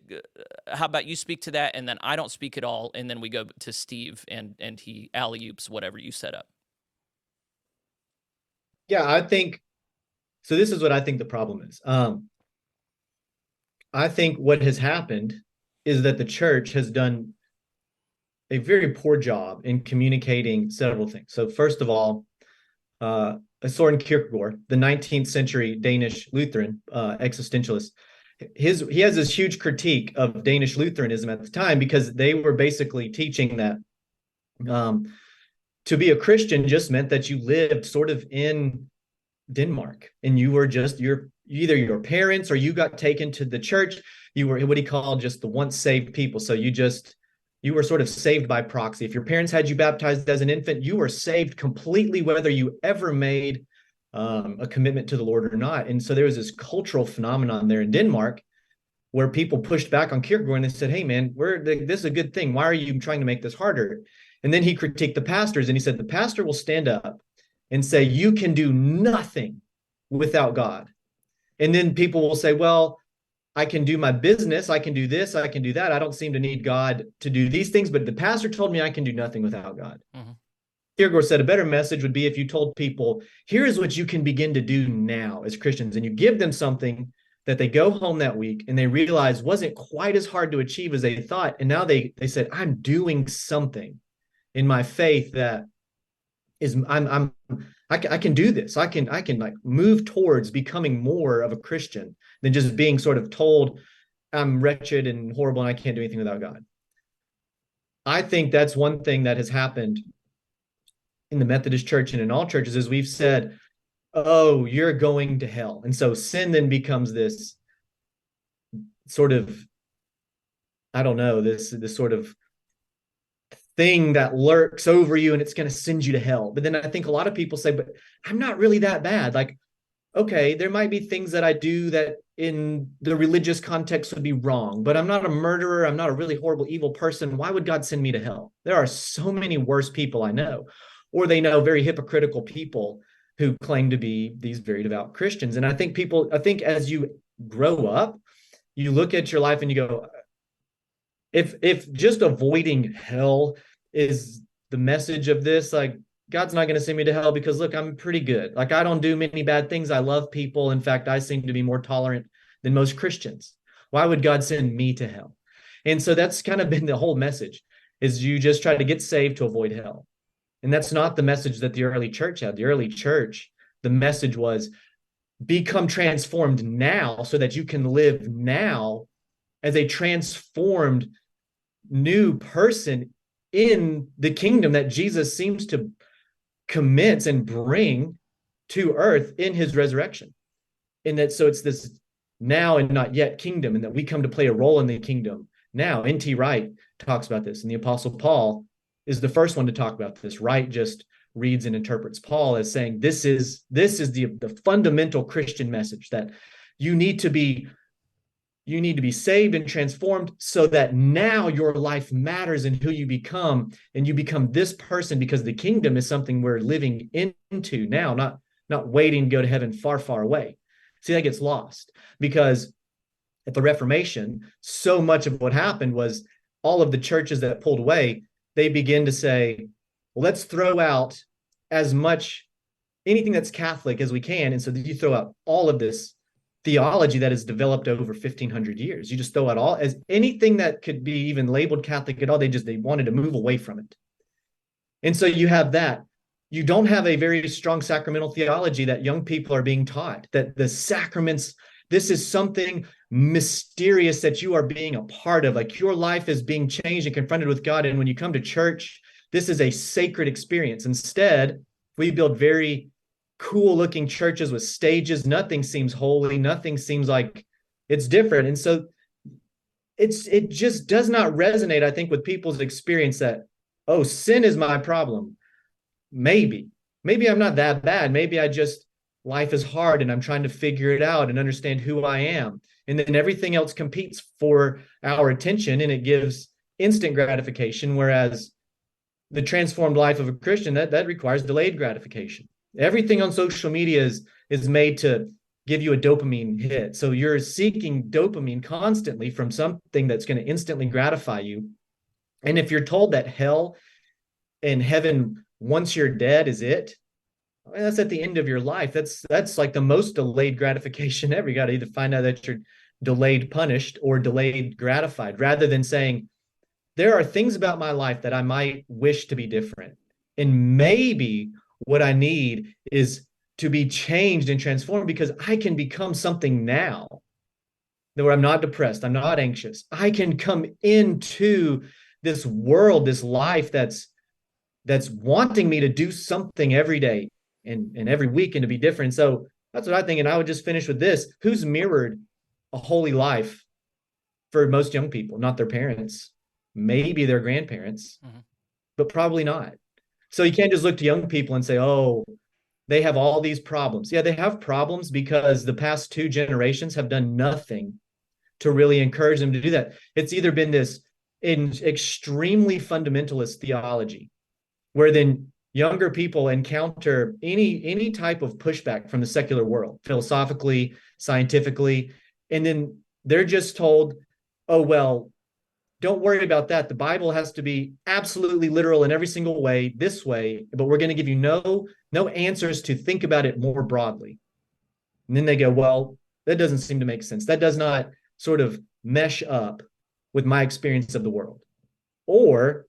how about you speak to that, and then I don't speak at all, and then we go to Steve, and he alley-oops whatever you set up. Yeah, I think, so this is what I think the problem is. I think what has happened is that the church has done a very poor job in communicating several things. So first of all, Søren Kierkegaard, the 19th century Danish Lutheran existentialist, he has this huge critique of Danish Lutheranism at the time, because they were basically teaching that to be a Christian just meant that you lived sort of in Denmark, and you were just either your parents or you got taken to the church. You were what he called just the once saved people. So you were sort of saved by proxy. If your parents had you baptized as an infant, you were saved completely, whether you ever made a commitment to the Lord or not. And so there was this cultural phenomenon there in Denmark where people pushed back on Kierkegaard and they said, hey, man, this is a good thing. Why are you trying to make this harder? And then he critiqued the pastors, and he said, the pastor will stand up and say, you can do nothing without God. And then people will say, well, I can do my business, I can do this, I can do that. I don't seem to need God to do these things, but the pastor told me I can do nothing without God. Mm-hmm. Kierkegaard said a better message would be if you told people, here's what you can begin to do now as Christians, and you give them something that they go home that week and they realize wasn't quite as hard to achieve as they thought. And now they said, I'm doing something in my faith that is, I can do this. I can like move towards becoming more of a Christian than just being sort of told I'm wretched and horrible and I can't do anything without God. I think that's one thing that has happened in the Methodist Church and in all churches is we've said, oh, you're going to hell. And so sin then becomes this sort of, I don't know, this sort of thing that lurks over you and it's going to send you to hell. But then I think a lot of people say, but I'm not really that bad. Like, okay, there might be things that I do that in the religious context would be wrong, but I'm not a murderer. I'm not a really horrible, evil person. Why would God send me to hell? There are so many worse people I know, or they know very hypocritical people who claim to be these very devout Christians. And I think as you grow up, you look at your life and you go, if just avoiding hell is the message of this, like, God's not going to send me to hell because, look, I'm pretty good. Like, I don't do many bad things. I love people. In fact, I seem to be more tolerant than most Christians. Why would God send me to hell? And so that's kind of been the whole message, is you just try to get saved to avoid hell. And that's not the message that the early church had. The early church, the message was become transformed now so that you can live now as a transformed new person in the kingdom that Jesus seems to commence and bring to earth in his resurrection. And that, so it's this now and not yet kingdom, and that we come to play a role in the kingdom now. N.T. Wright talks about this, and the Apostle Paul is the first one to talk about this. Wright just reads and interprets Paul as saying this is the fundamental Christian message, that you need to be saved and transformed so that now your life matters in who you become, and you become this person, because the kingdom is something we're living into now, not waiting to go to heaven far, far away. See, that gets lost, because at the Reformation, so much of what happened was all of the churches that pulled away, they begin to say, well, let's throw out as much anything that's Catholic as we can. And so you throw out all of this theology that has developed over 1,500 years. You just throw out all as anything that could be even labeled Catholic at all. They wanted to move away from it. And so you have that. You don't have a very strong sacramental theology that young people are being taught, that the sacraments, this is something mysterious that you are being a part of. Like, your life is being changed and confronted with God. And when you come to church, this is a sacred experience. Instead, we build very cool looking churches with stages. Nothing seems holy. Nothing seems like it's different. And so it just does not resonate, I think, with people's experience that, oh, sin is my problem. Maybe I'm not that bad. Maybe life is hard and I'm trying to figure it out and understand who I am. And then everything else competes for our attention, and it gives instant gratification. Whereas the transformed life of a Christian, that requires delayed gratification. Everything on social media is made to give you a dopamine hit. So you're seeking dopamine constantly from something that's going to instantly gratify you. And if you're told that hell and heaven once you're dead is it, I mean, that's at the end of your life. That's like the most delayed gratification ever. You got to either find out that you're delayed punished or delayed gratified, rather than saying, there are things about my life that I might wish to be different. And maybe what I need is to be changed and transformed, because I can become something now where I'm not depressed, I'm not anxious. I can come into this world, this life that's wanting me to do something every day and every week and to be different. So that's what I think. And I would just finish with this. Who's mirrored a holy life for most young people? Not their parents, maybe their grandparents, but probably not. So you can't just look to young people and say, oh, they have all these problems. Yeah, they have problems because the past 2 generations have done nothing to really encourage them to do that. It's either been this extremely fundamentalist theology, where then younger people encounter any type of pushback from the secular world, philosophically, scientifically, and then they're just told, oh, well, don't worry about that. The Bible has to be absolutely literal in every single way, this way, but we're going to give you no answers to think about it more broadly. And then they go, well, that doesn't seem to make sense. That does not sort of mesh up with my experience of the world. Or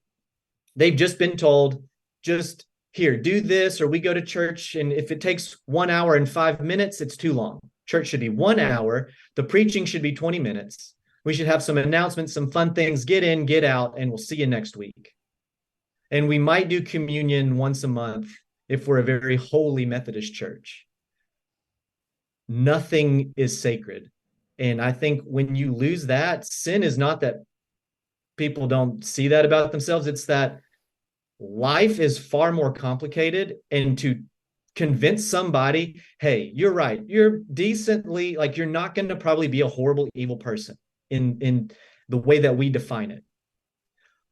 they've just been told, just here, do this, or we go to church, and if it takes 1 hour and 5 minutes, it's too long. Church should be 1 hour. The preaching should be 20 minutes. We should have some announcements, some fun things, get in, get out, and we'll see you next week. And we might do communion once a month if we're a very holy Methodist church. Nothing is sacred. And I think when you lose that, sin is not that people don't see that about themselves. It's that life is far more complicated, and to convince somebody, hey, you're right, you're decently, like, you're not going to probably be a horrible, evil person in the way that we define it.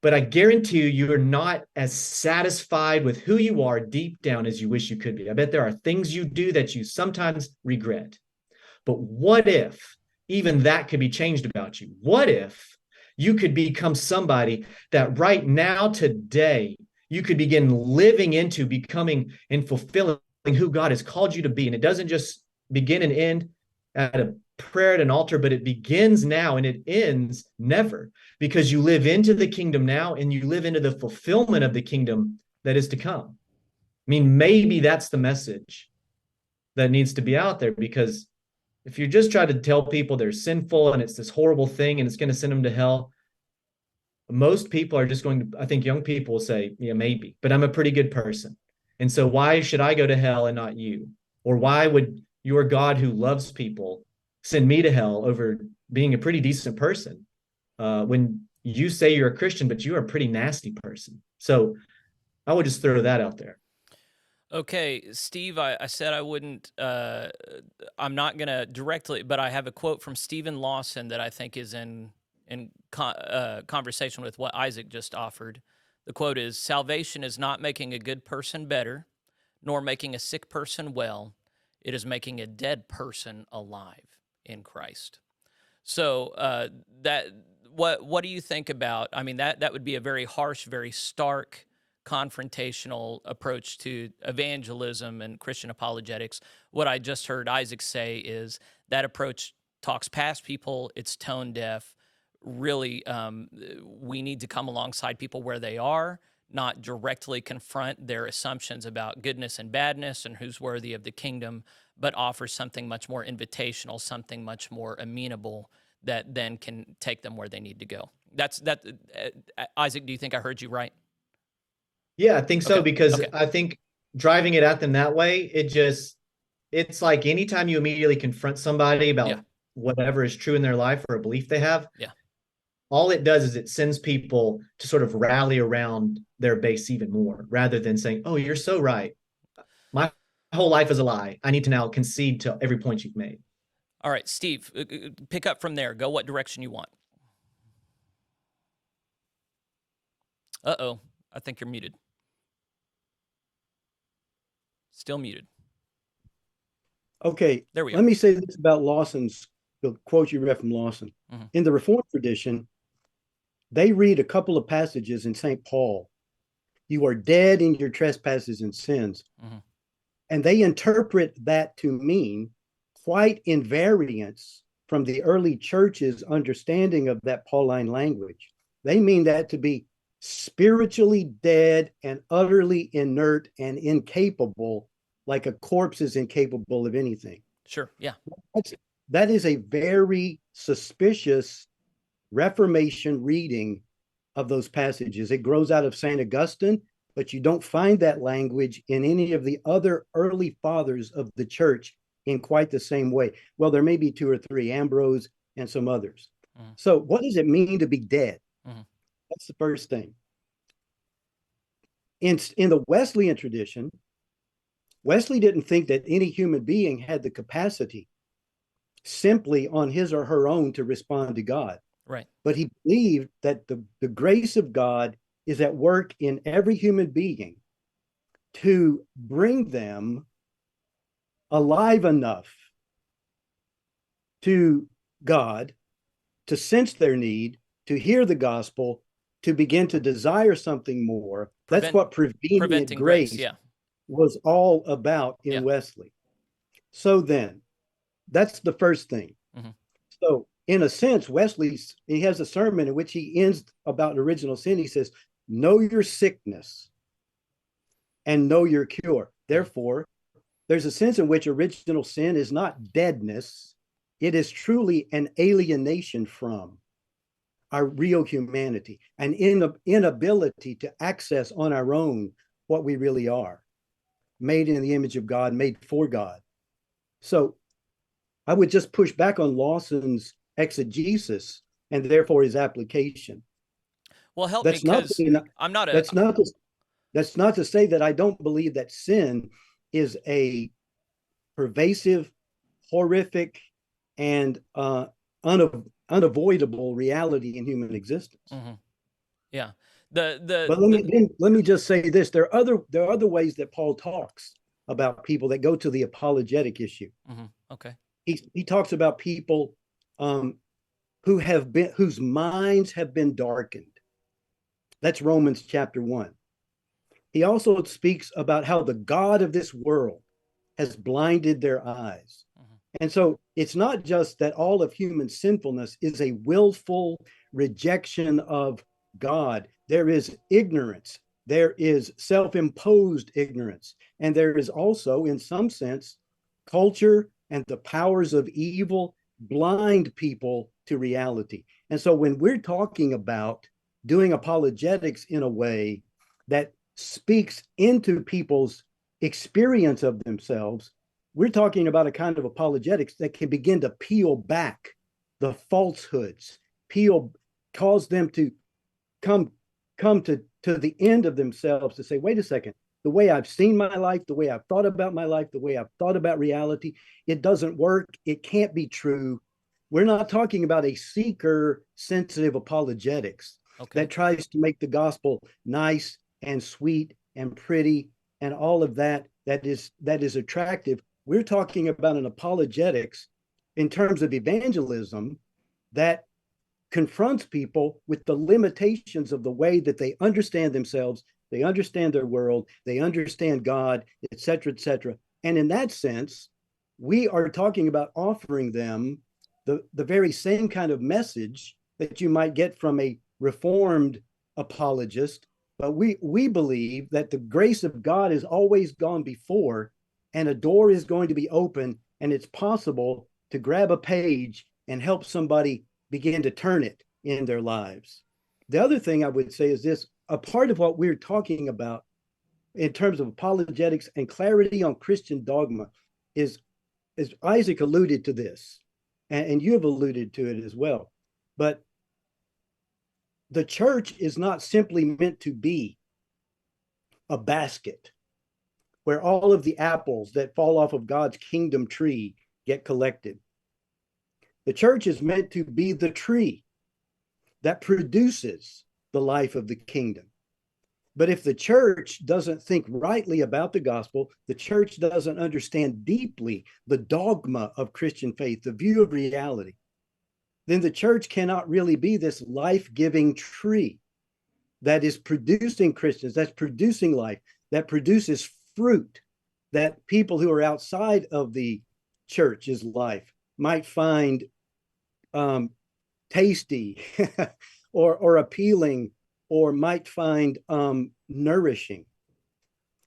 But I guarantee you're not as satisfied with who you are deep down as you wish you could be. I bet there are things you do that you sometimes regret. But what if even that could be changed about you? What if you could become somebody that right now, today, you could begin living into becoming and fulfilling who God has called you to be? And it doesn't just begin and end at a prayer at an altar, but it begins now and it ends never, because you live into the kingdom now and you live into the fulfillment of the kingdom that is to come. I mean, maybe that's the message that needs to be out there, because if you just try to tell people they're sinful and it's this horrible thing and it's going to send them to hell, most people are just going to, I think young people will say, yeah, maybe, but I'm a pretty good person. And so why should I go to hell and not you? Or why would your God who loves people send me to hell over being a pretty decent person? When you say you're a Christian, but you're a pretty nasty person. So I would just throw that out there. Okay, Steve, I said I wouldn't, I'm not going to directly, but I have a quote from Stephen Lawson that I think is in conversation with what Isaac just offered. The quote is, "Salvation is not making a good person better, nor making a sick person well. It is making a dead person alive in Christ." So what do you think about? I mean, that would be a very harsh, very stark, confrontational approach to evangelism and Christian apologetics. What I just heard Isaac say is that approach talks past people. It's tone deaf. Really, we need to come alongside people where they are, not directly confront their assumptions about goodness and badness and who's worthy of the kingdom, but offer something much more invitational, something much more amenable that then can take them where they need to go. That's that. Isaac, do you think I heard you right? Yeah, I think so, Okay. because Okay. I think driving it at them that way, it's like anytime you immediately confront somebody about Yeah. whatever is true in their life or a belief they have, Yeah. all it does is it sends people to sort of rally around their base even more, rather than saying, oh, you're so right. My whole life is a lie. I need to now concede to every point you've made. All right, Steve, pick up from there. Go what direction you want. Uh-oh, I think you're muted. Still muted. Okay, there we go. Let me say this about Lawson's, the quote you read from Lawson. Mm-hmm. In the Reformed tradition, they read a couple of passages in St. Paul. You are dead in your trespasses and sins. Mm-hmm. And they interpret that to mean, quite in variance from the early church's understanding of that Pauline language. They mean that to be spiritually dead and utterly inert and incapable, like a corpse is incapable of anything. Sure, yeah. That is a very suspicious Reformation reading of those passages. It grows out of St. Augustine, but you don't find that language in any of the other early fathers of the church in quite the same way. Well, there may be two or three, Ambrose and some others. Mm-hmm. So what does it mean to be dead? Mm-hmm. That's the first thing. In the Wesleyan tradition, Wesley didn't think that any human being had the capacity simply on his or her own to respond to God. Right. But he believed that the grace of God is at work in every human being to bring them alive enough to God, to sense their need, to hear the gospel, to begin to desire something more. That's what prevenient grace was all about in Wesley. So then, that's the first thing. Mm-hmm. So in a sense, he has a sermon in which he ends about original sin. He says, know your sickness and know your cure. Therefore, there's a sense in which original sin is not deadness. It is truly an alienation from our real humanity, an inability to access on our own what we really are, made in the image of God, made for God. So I would just push back on Lawson's exegesis and therefore his application. Well, help me, because I'm not a... That's not to say that I don't believe that sin is a pervasive, horrific, and unavoidable reality in human existence. Mm-hmm. Yeah. But let me just say this: there are other ways that Paul talks about people that go to the apologetic issue. Mm-hmm. Okay. He talks about people whose minds have been darkened. That's Romans chapter 1. He also speaks about how the God of this world has blinded their eyes. Mm-hmm. And so it's not just that all of human sinfulness is a willful rejection of God. There is ignorance. There is self-imposed ignorance. And there is also, in some sense, culture and the powers of evil blind people to reality. And so when we're talking about doing apologetics in a way that speaks into people's experience of themselves, we're talking about a kind of apologetics that can begin to peel back the falsehoods, cause them to come to the end of themselves, to say, wait a second, the way I've seen my life, the way I've thought about my life, the way I've thought about reality, it doesn't work. It can't be true. We're not talking about a seeker-sensitive apologetics that tries to make the gospel nice and sweet and pretty and all of that is attractive. We're talking about an apologetics in terms of evangelism that confronts people with the limitations of the way that they understand themselves, they understand their world, they understand God, et cetera, et cetera. And in that sense, we are talking about offering them the very same kind of message that you might get from a Reformed apologist. But we believe that the grace of God has always gone before, and a door is going to be open, and it's possible to grab a page and help somebody begin to turn it in their lives. The other thing I would say is this: a part of what we're talking about in terms of apologetics and clarity on Christian dogma is Isaac alluded to this, and you have alluded to it as well. But the church is not simply meant to be a basket where all of the apples that fall off of God's kingdom tree get collected. The church is meant to be the tree that produces the life of the kingdom. But if the church doesn't think rightly about the gospel, the church doesn't understand deeply the dogma of Christian faith, the view of reality, then the church cannot really be this life-giving tree that is producing Christians, that's producing life, that produces fruit that people who are outside of the church's life might find tasty or appealing, or might find nourishing.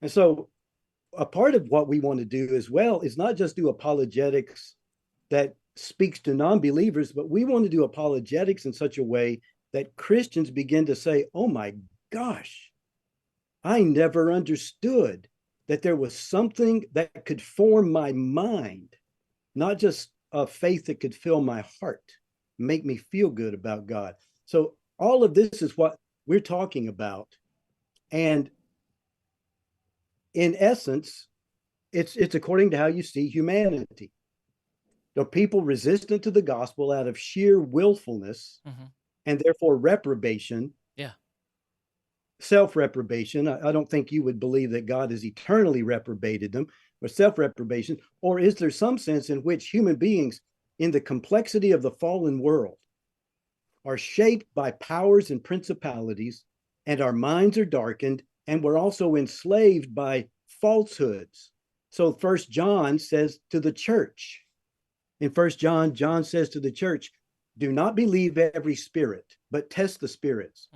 And so a part of what we want to do as well is not just do apologetics that speaks to non-believers, but we want to do apologetics in such a way that Christians begin to say, oh my gosh, I never understood that there was something that could form my mind, not just a faith that could fill my heart, make me feel good about God. So all of this is what we're talking about. And in essence, it's according to how you see humanity. There are people resistant to the gospel out of sheer willfulness, and therefore reprobation. Yeah. Self-reprobation. I don't think you would believe that God has eternally reprobated them, or self-reprobation. Or is there some sense in which human beings, in the complexity of the fallen world, are shaped by powers and principalities, and our minds are darkened, and we're also enslaved by falsehoods? So 1 John says to the church, in 1 John, John says to the church, do not believe every spirit, but test the spirits.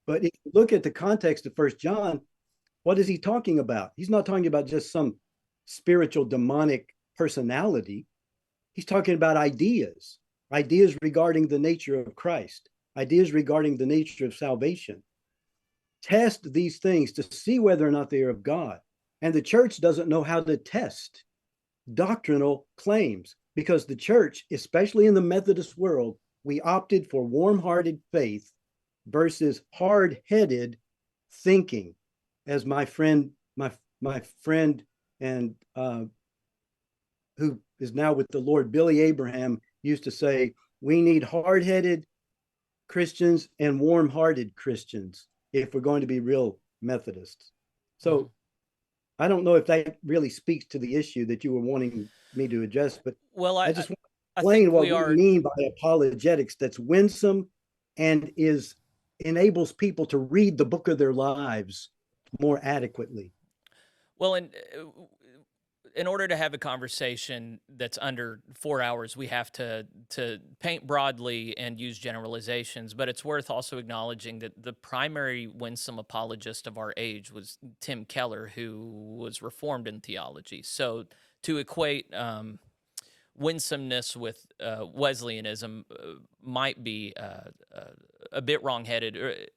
But if you look at the context of 1 John, what is he talking about? He's not talking about just some spiritual demonic personality. He's talking about ideas regarding the nature of Christ, ideas regarding the nature of salvation. Test these things to see whether or not they are of God. And the church doesn't know how to test doctrinal claims, because the church, especially in the Methodist world, we opted for warm-hearted faith versus hard-headed thinking. as my friend, my friend, and who is now with the Lord, Billy Abraham, used to say, we need hard-headed Christians and warm-hearted Christians if we're going to be real Methodists. So I don't know if that really speaks to the issue that you were wanting me to address, but Well, I just want to explain what we mean by apologetics that's winsome and enables people to read the book of their lives more adequately. Well, in order to have a conversation that's under 4 hours, we have to paint broadly and use generalizations. But it's worth also acknowledging that the primary winsome apologist of our age was Tim Keller, who was reformed in theology. So to equate winsomeness with Wesleyanism might be a bit wrongheaded.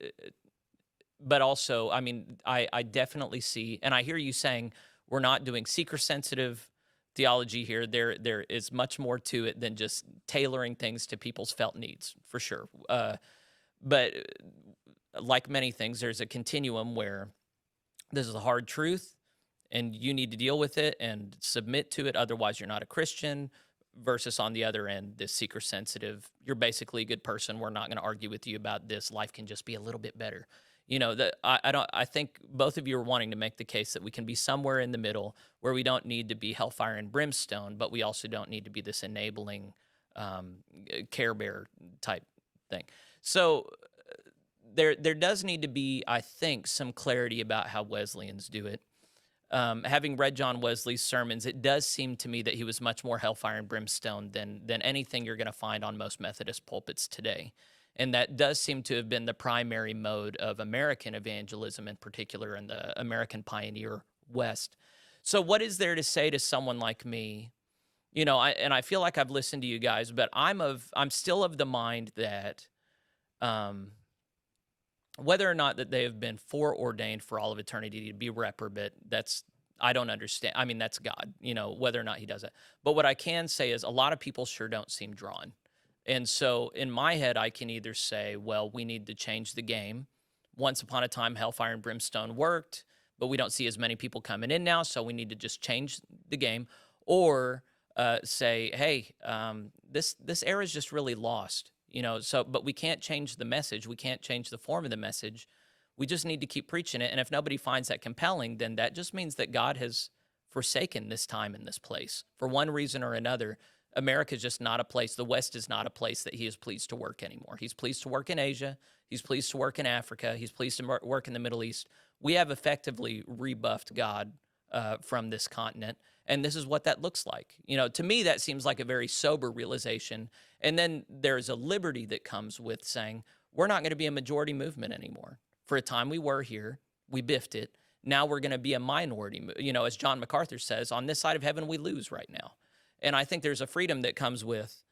But also, I mean, I definitely see, and I hear you saying, we're not doing seeker-sensitive theology here. There is much more to it than just tailoring things to people's felt needs, for sure. But like many things, there's a continuum where this is a hard truth, and you need to deal with it and submit to it. Otherwise, you're not a Christian. Versus on the other end, this seeker-sensitive, you're basically a good person. We're not going to argue with you about this. Life can just be a little bit better. You know, that I think both of you are wanting to make the case that we can be somewhere in the middle where we don't need to be hellfire and brimstone, but we also don't need to be this enabling care bear type thing. So there does need to be, I think, some clarity about how Wesleyans do it. Having read John Wesley's sermons, it does seem to me that he was much more hellfire and brimstone than anything you're going to find on most Methodist pulpits today. And that does seem to have been the primary mode of American evangelism, in particular in the American pioneer West. So what is there to say to someone like me? You know, I feel like I've listened to you guys, but I'm still of the mind that whether or not that they have been foreordained for all of eternity to be reprobate, I don't understand. I mean, that's God, you know, whether or not he does it. But what I can say is a lot of people sure don't seem drawn. And so in my head, I can either say, well, we need to change the game. Once upon a time, hellfire and brimstone worked, but we don't see as many people coming in now, so we need to just change the game. Or say, hey, this era is just really lost, you know. So, but we can't change the message. We can't change the form of the message. We just need to keep preaching it. And if nobody finds that compelling, then that just means that God has forsaken this time and this place for one reason or another. America is just not a place. The West is not a place that he is pleased to work anymore. He's pleased to work in Asia. He's pleased to work in Africa. He's pleased to work in the Middle East. We have effectively rebuffed God from this continent, and this is what that looks like. You know, to me, that seems like a very sober realization. And then there's a liberty that comes with saying, we're not going to be a majority movement anymore. For a time we were here. We biffed it. Now we're going to be a minority. You know, as John MacArthur says, on this side of heaven, we lose right now. And I think there's a freedom that comes with,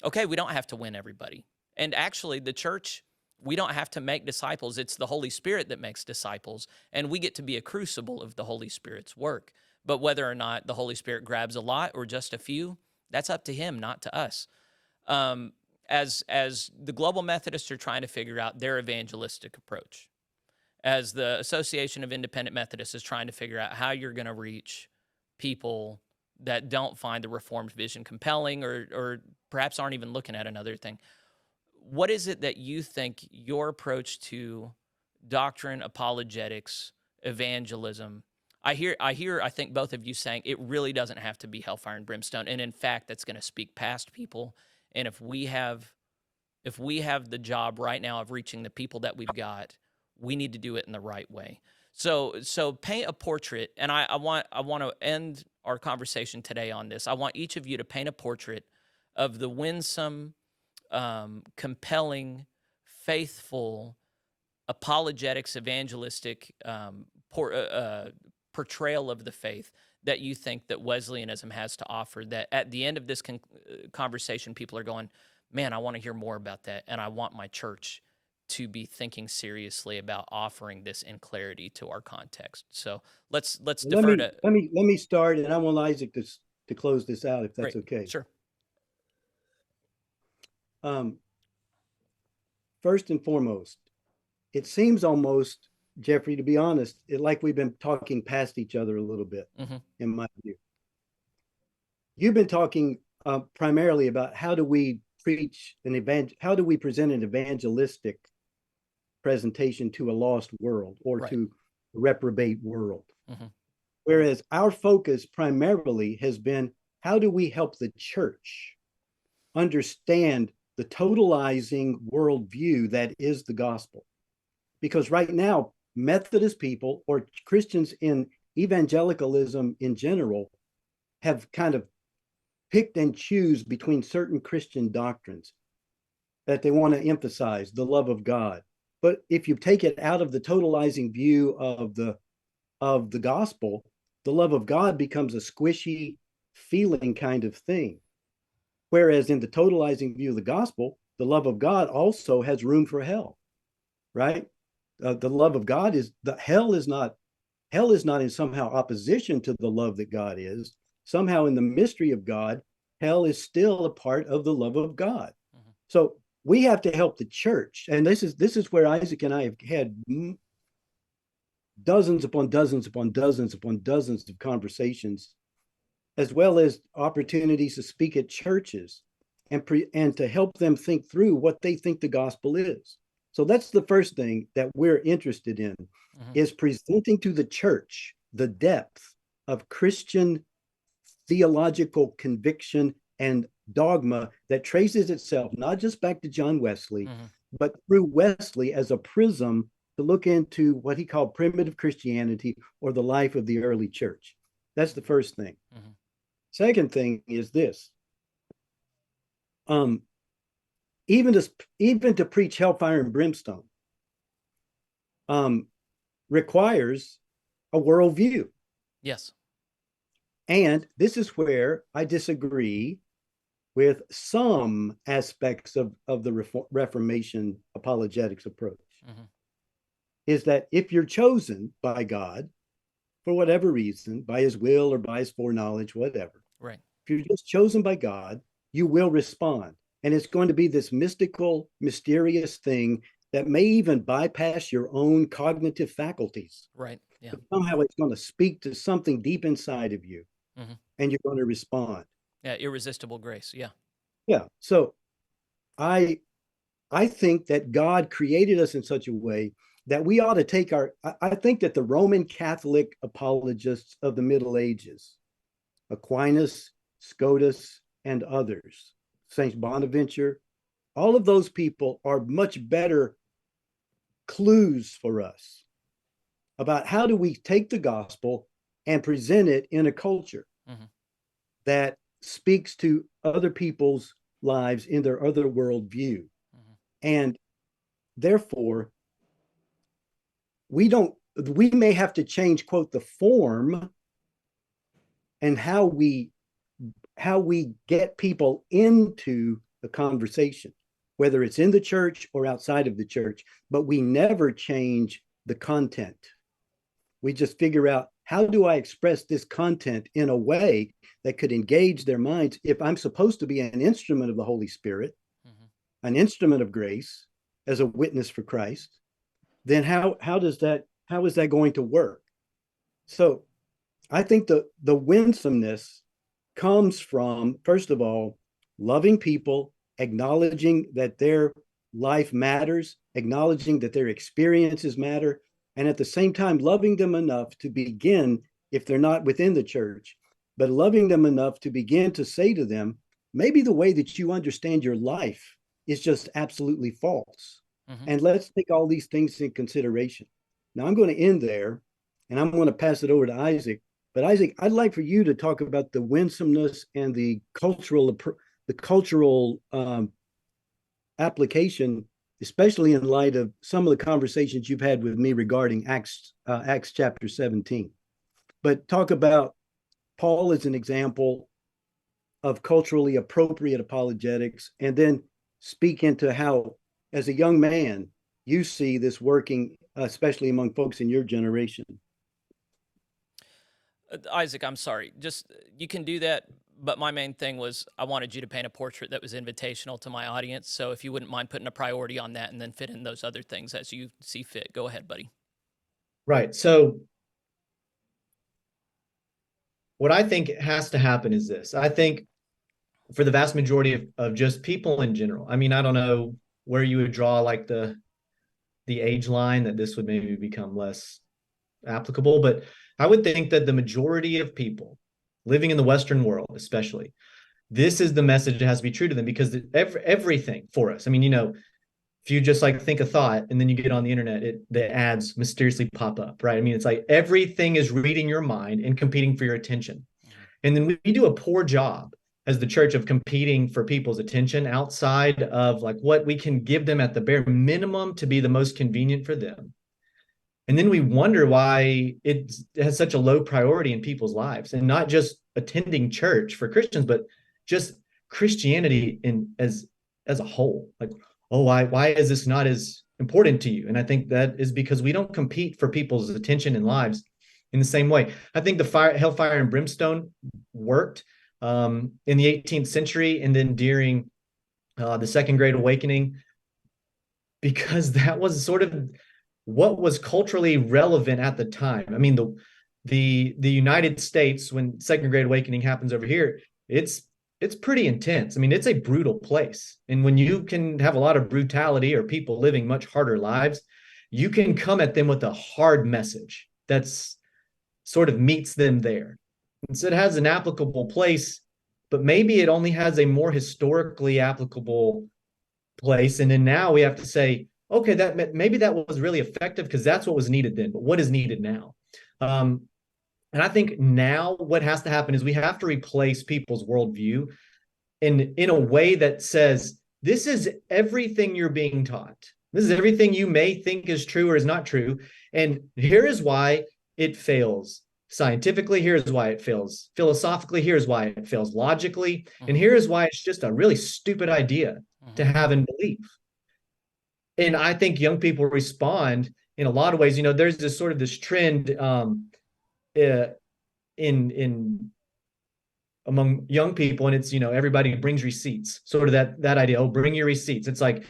okay, we don't have to win everybody. And actually, the church, we don't have to make disciples. It's the Holy Spirit that makes disciples, and we get to be a crucible of the Holy Spirit's work. But whether or not the Holy Spirit grabs a lot or just a few, that's up to him, not to us. As the Global Methodists are trying to figure out their evangelistic approach, as the Association of Independent Methodists is trying to figure out how you're going to reach people that don't find the Reformed vision compelling or perhaps aren't even looking at another thing. What is it that you think your approach to doctrine, apologetics, evangelism? I think both of you saying it really doesn't have to be hellfire and brimstone. And in fact, that's going to speak past people. And if we have the job right now of reaching the people that we've got, we need to do it in the right way. So paint a portrait, and I want to end our conversation today on this. I want each of you to paint a portrait of the winsome, compelling, faithful, apologetics, evangelistic portrayal of the faith that you think that Wesleyanism has to offer, that at the end of this conversation, people are going, man, I want to hear more about that, and I want my church to be thinking seriously about offering this in clarity to our context. So let's defer to. Let me start, and I want Isaac to close this out, if that's Great. okay. Sure. First and foremost, it seems almost Jeffrey, to be honest, like we've been talking past each other a little bit, in my view. You've been talking primarily about how do we preach how do we present an evangelistic presentation to a lost world or to a reprobate world. Whereas our focus primarily has been how do we help the church understand the totalizing worldview that is the gospel? Because right now, Methodist people or Christians in evangelicalism in general have kind of picked and choose between certain Christian doctrines that they want to emphasize, the love of God. But if you take it out of the totalizing view of the gospel, the love of God becomes a squishy feeling kind of thing. Whereas in the totalizing view of the gospel, the love of God also has room for hell, right? The love of God is hell is not in somehow opposition to the love that God is. Somehow in the mystery of God, hell is still a part of the love of God. So we have to help the church. And this is where Isaac and I have had dozens upon dozens upon dozens upon dozens of conversations, as well as opportunities to speak at churches and to help them think through what they think the gospel is. So that's the first thing that we're interested in, is presenting to the church the depth of Christian theological conviction and dogma that traces itself not just back to John Wesley, but through Wesley as a prism to look into what he called primitive Christianity or the life of the early church. That's the first thing. Second thing is this. Even to preach hellfire and brimstone requires a worldview. Yes. And this is where I disagree with some aspects of the Reformation apologetics approach. Is that if you're chosen by God, for whatever reason, by his will or by his foreknowledge, whatever, right? If you're just chosen by God, you will respond. And it's going to be this mystical, mysterious thing that may even bypass your own cognitive faculties. Right. Yeah. But somehow it's going to speak to something deep inside of you, and you're going to respond. Yeah, irresistible grace. Yeah. Yeah. So I think that God created us in such a way that we ought to take I think that the Roman Catholic apologists of the Middle Ages, Aquinas, Scotus, and others, Saint Bonaventure, all of those people are much better clues for us about how do we take the gospel and present it in a culture that speaks to other people's lives in their other worldview. And therefore, we may have to change, quote, the form and how we get people into the conversation, whether it's in the church or outside of the church, but we never change the content. We just figure out, how do I express this content in a way that could engage their minds? If I'm supposed to be an instrument of the Holy Spirit, an instrument of grace as a witness for Christ, then how is that going to work? So I think the winsomeness comes from, first of all, loving people, acknowledging that their life matters, acknowledging that their experiences matter, and at the same time, loving them enough to begin, if they're not within the church, but loving them enough to begin to say to them, maybe the way that you understand your life is just absolutely false. And let's take all these things in consideration. Now, I'm going to end there, and I'm going to pass it over to Isaac. But Isaac, I'd like for you to talk about the winsomeness and the cultural application, especially in light of some of the conversations you've had with me regarding Acts chapter 17. But talk about Paul as an example of culturally appropriate apologetics, and then speak into how, as a young man, you see this working, especially among folks in your generation. Isaac, I'm sorry. Just, you can do that, but my main thing was I wanted you to paint a portrait that was invitational to my audience. So if you wouldn't mind putting a priority on that and then fit in those other things as you see fit. Go ahead, buddy. Right. So what I think has to happen is this. I think for the vast majority of just people in general, I mean, I don't know where you would draw like the age line that this would maybe become less applicable, but I would think that the majority of people living in the Western world, especially, this is the message that has to be true to them, because everything for us, I mean, if you just like think a thought and then you get on the internet, the ads mysteriously pop up, right? I mean, it's like everything is reading your mind and competing for your attention. And then we do a poor job as the church of competing for people's attention outside of like what we can give them at the bare minimum to be the most convenient for them. And then we wonder why it has such a low priority in people's lives, and not just attending church for Christians, but just Christianity as a whole. Like, oh, why is this not as important to you? And I think that is because we don't compete for people's attention and lives in the same way. I think the hellfire and brimstone worked in the 18th century and then during the Second Great Awakening, because that was sort of what was culturally relevant at the time. I mean, the United States, when Second Great Awakening happens over here, it's pretty intense. I mean, it's a brutal place. And when you can have a lot of brutality or people living much harder lives, you can come at them with a hard message that's sort of meets them there. And so it has an applicable place, but maybe it only has a more historically applicable place. And then now we have to say, okay, that maybe that was really effective because that's what was needed then, but what is needed now? And I think now what has to happen is we have to replace people's worldview in a way that says, this is everything you're being taught. This is everything you may think is true or is not true. And here is why it fails scientifically. Here's why it fails philosophically. Here's why it fails logically. And here is why it's just a really stupid idea to have and believe. And I think young people respond in a lot of ways. There's this sort of this trend in among young people, and it's everybody brings receipts, sort of that idea. Oh, bring your receipts. It's like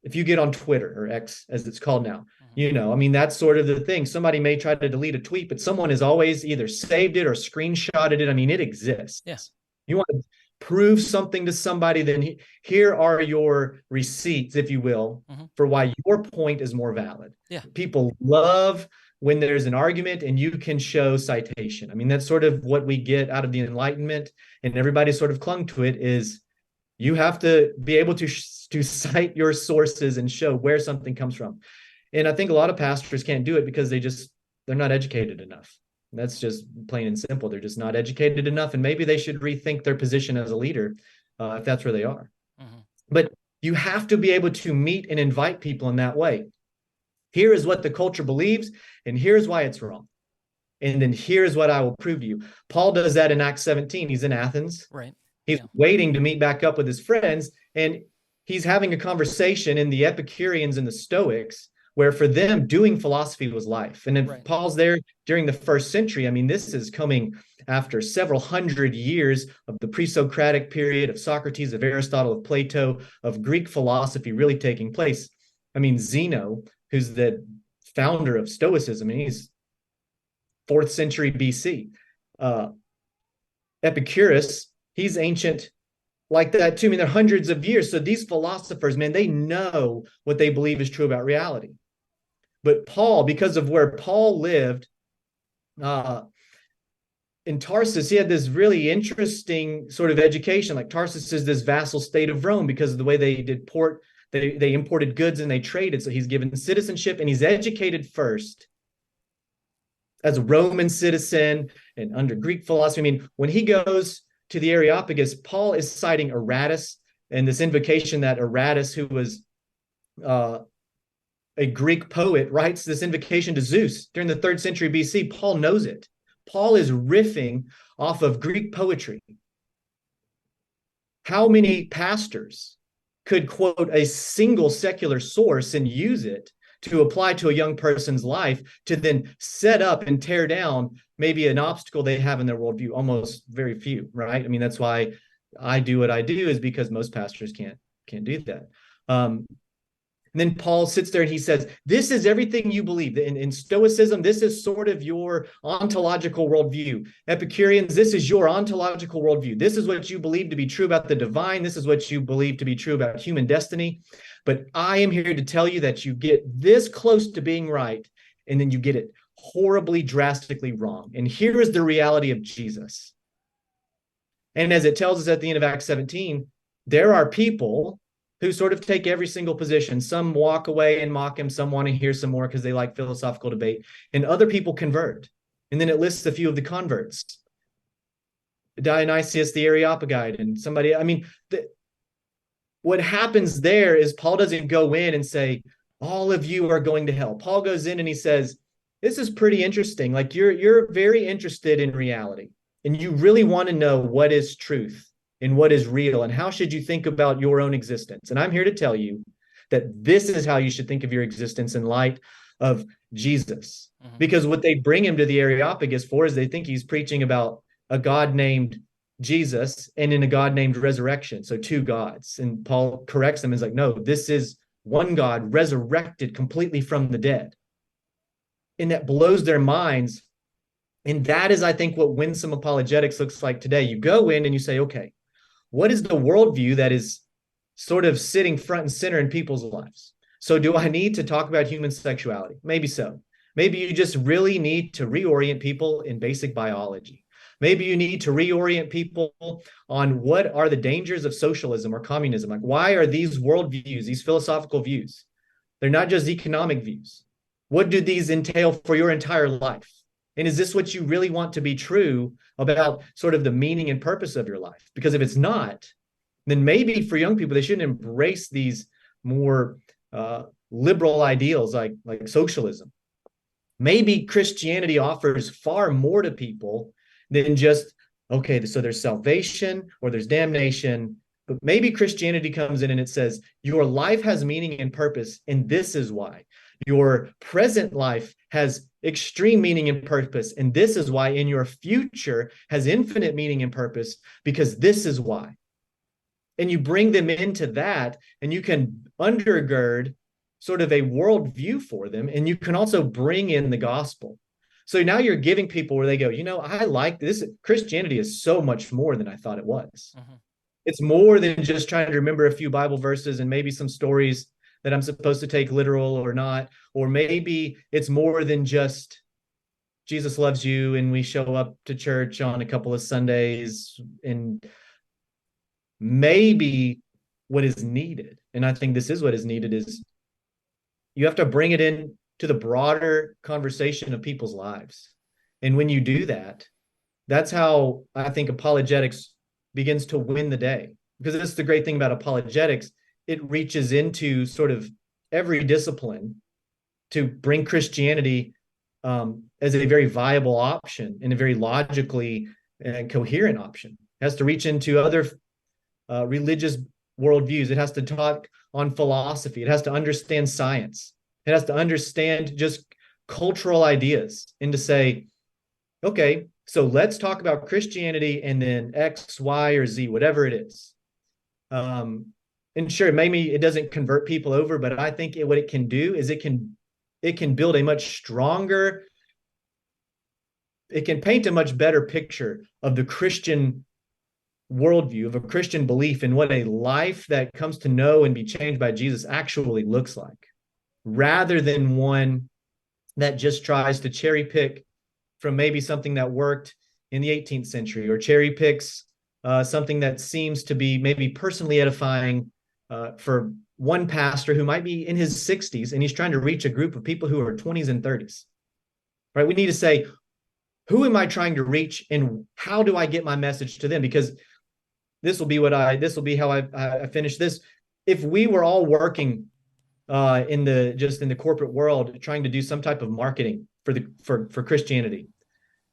if you get on Twitter or X as it's called now, I mean, that's sort of the thing. Somebody may try to delete a tweet, but someone has always either saved it or screenshotted it. I mean, it exists. Yes. You want to prove something to somebody, then here are your receipts, if you will, for why your point is more valid. Yeah. People love when there's an argument and you can show citation. I mean, that's sort of what we get out of the Enlightenment, and everybody sort of clung to it, is you have to be able to cite your sources and show where something comes from. And I think a lot of pastors can't do it because they're not educated enough. That's just plain and simple. They're just not educated enough, and maybe they should rethink their position as a leader if that's where they are. But you have to be able to meet and invite people in that way. Here is what the culture believes, and here's why it's wrong. And then here's what I will prove to you. Paul does that in Acts 17. He's in Athens. Right. He's waiting to meet back up with his friends, and he's having a conversation in the Epicureans and the Stoics, where for them doing philosophy was life. And if Paul's there during the first century, I mean, this is coming after several hundred years of the pre-Socratic period of Socrates, of Aristotle, of Plato, of Greek philosophy really taking place. I mean, Zeno, who's the founder of Stoicism, and he's 4th century BC. Epicurus, he's ancient like that too. I mean, they're hundreds of years. So these philosophers, man, they know what they believe is true about reality. But Paul, because of where Paul lived in Tarsus, he had this really interesting sort of education. Like Tarsus is this vassal state of Rome because of the way they did they imported goods and they traded. So he's given citizenship, and he's educated first as a Roman citizen and under Greek philosophy. I mean, when he goes to the Areopagus, Paul is citing Aratus and this invocation that Aratus, who was a Greek poet, writes this invocation to Zeus during the 3rd century BC. Paul knows it. Paul is riffing off of Greek poetry. How many pastors could quote a single secular source and use it to apply to a young person's life to then set up and tear down maybe an obstacle they have in their worldview? Almost very few, right? I mean, that's why I do what I do, is because most pastors can't do that. And then Paul sits there and he says, this is everything you believe. In Stoicism, this is sort of your ontological worldview. Epicureans, this is your ontological worldview. This is what you believe to be true about the divine. This is what you believe to be true about human destiny. But I am here to tell you that you get this close to being right, and then you get it horribly, drastically wrong. And here is the reality of Jesus. And as it tells us at the end of Acts 17, there are people who sort of take every single position. Some walk away and mock him. Some want to hear some more because they like philosophical debate. And other people convert. And then it lists a few of the converts. Dionysius the Areopagite and somebody, what happens there is Paul doesn't go in and say, all of you are going to hell. Paul goes in and he says, this is pretty interesting. Like you're very interested in reality and you really want to know what is truth and what is real and how should you think about your own existence. And I'm here to tell you that this is how you should think of your existence in light of Jesus. Mm-hmm. Because what they bring him to the Areopagus for is they think he's preaching about a God named Jesus and in a God named resurrection. So two gods. And Paul corrects them and is like, no, this is one God resurrected completely from the dead. And that blows their minds. And that is, I think, what Winsome apologetics looks like today. You go in and you say, okay, what is the worldview that is sort of sitting front and center in people's lives? So do I need to talk about human sexuality? Maybe so. Maybe you just really need to reorient people in basic biology. Maybe you need to reorient people on what are the dangers of socialism or communism. Like, why are these worldviews, these philosophical views? They're not just economic views. What do these entail for your entire life? And is this what you really want to be true about sort of the meaning and purpose of your life? Because if it's not, then maybe for young people, they shouldn't embrace these more liberal ideals like socialism. Maybe Christianity offers far more to people than just, okay, so there's salvation or there's damnation. But maybe Christianity comes in and it says, your life has meaning and purpose, and this is why. Your present life has extreme meaning and purpose, and this is why. In your future has infinite meaning and purpose, because this is why. And you bring them into that, and you can undergird sort of a worldview for them, and you can also bring in the gospel. So now you're giving people where they go, I like this. Christianity is so much more than I thought it was. Mm-hmm. It's more than just trying to remember a few Bible verses and maybe some stories that I'm supposed to take literal or not. Or maybe it's more than just Jesus loves you and we show up to church on a couple of Sundays. And maybe what is needed, and I think this is what is needed, is you have to bring it in to the broader conversation of people's lives. And when you do that, that's how I think apologetics begins to win the day. Because that's the great thing about apologetics. It reaches into sort of every discipline to bring Christianity as a very viable option and a very logically and coherent option. It has to reach into other religious worldviews. It has to talk on philosophy. It has to understand science. It has to understand just cultural ideas and to say, okay, so let's talk about Christianity and then X, Y, or Z, whatever it is. And sure, maybe it doesn't convert people over, but I think what it can do is it can build a much stronger, it can paint a much better picture of the Christian worldview, of a Christian belief, and what a life that comes to know and be changed by Jesus actually looks like, rather than one that just tries to cherry pick from maybe something that worked in the 18th century, or cherry picks something that seems to be maybe personally edifying for one pastor who might be in his 60s and he's trying to reach a group of people who are 20s and 30s, right? We need to say, who am I trying to reach and how do I get my message to them? Because this will be how I finish this. If we were all working in the corporate world, trying to do some type of marketing for Christianity,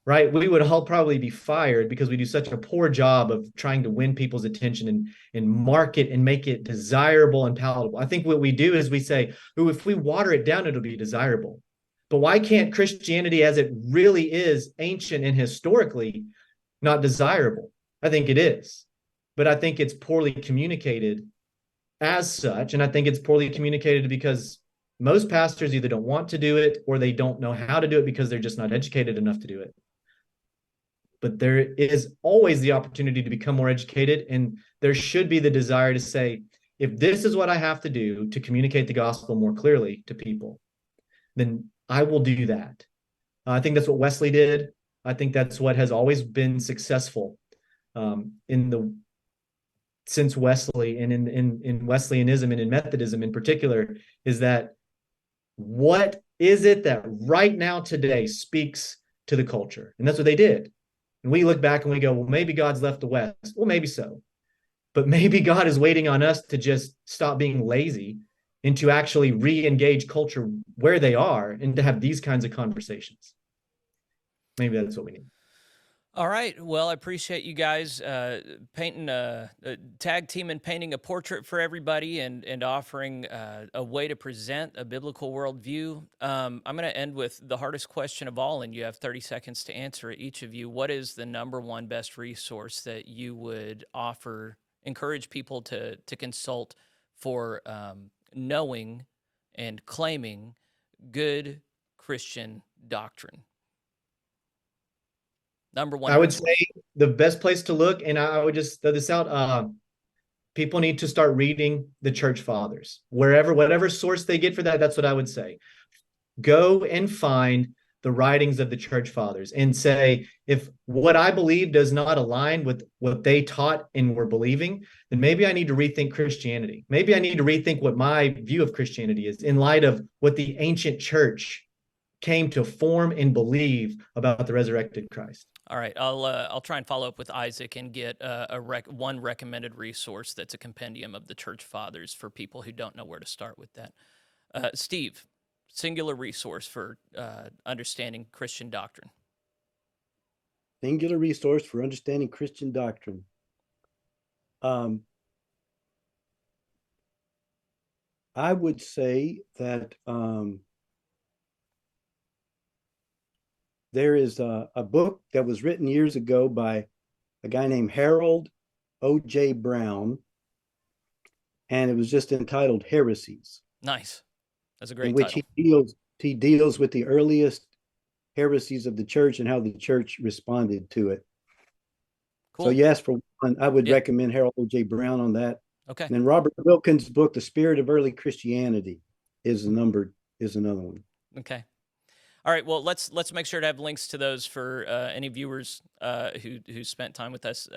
right? We would all probably be fired because we do such a poor job of trying to win people's attention and market and make it desirable and palatable. I think what we do is we say, oh, if we water it down, it'll be desirable. But why can't Christianity as it really is, ancient and historically, not desirable? I think it is. But I think it's poorly communicated as such. And I think it's poorly communicated because most pastors either don't want to do it or they don't know how to do it because they're just not educated enough to do it. But there is always the opportunity to become more educated. And there should be the desire to say, if this is what I have to do to communicate the gospel more clearly to people, then I will do that. I think that's what Wesley did. I think that's what has always been successful since Wesley and in Wesleyanism and in Methodism in particular, is that what is it that right now today speaks to the culture? And that's what they did. And we look back and we go, well, maybe God's left the West. Well, maybe so. But maybe God is waiting on us to just stop being lazy and to actually re-engage culture where they are and to have these kinds of conversations. Maybe that's what we need. All right. Well, I appreciate you guys painting tag team and painting a portrait for everybody and offering a way to present a biblical worldview. I'm going to end with the hardest question of all, and you have 30 seconds to answer it, each of you. What is the number one best resource that you would encourage people to consult for knowing and claiming good Christian doctrine? Number one. I would say the best place to look, and I would just throw this out, people need to start reading the church fathers. Whatever source they get for that, that's what I would say. Go and find the writings of the church fathers and say, if what I believe does not align with what they taught and were believing, then maybe I need to rethink Christianity. Maybe I need to rethink what my view of Christianity is in light of what the ancient church came to form and believe about the resurrected Christ. All right, I'll try and follow up with Isaac and get one recommended resource that's a compendium of the church fathers for people who don't know where to start with that. Steve, singular resource for understanding Christian doctrine. Singular resource for understanding Christian doctrine. I would say that there is a book that was written years ago by a guy named Harold O.J. Brown, and it was just entitled Heresies. Nice. That's a great title. In which he deals with the earliest heresies of the church and how the church responded to it. Cool. So yes, for one, I would recommend Harold O.J. Brown on that. Okay. And then Robert Wilkins' book, The Spirit of Early Christianity, is another one. Okay. All right. Well, let's make sure to have links to those for any viewers who spent time with us.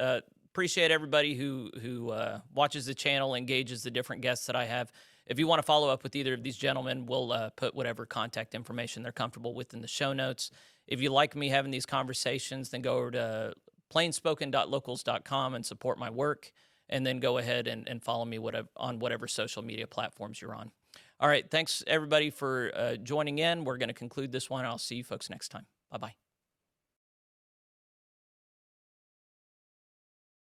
Appreciate everybody who watches the channel, engages the different guests that I have. If you want to follow up with either of these gentlemen, we'll put whatever contact information they're comfortable with in the show notes. If you like me having these conversations, then go over to PlainSpoken.locals.com and support my work, and then go ahead and follow me on whatever social media platforms you're on. All right. Thanks, everybody, for joining in. We're going to conclude this one. I'll see you folks next time. Bye-bye.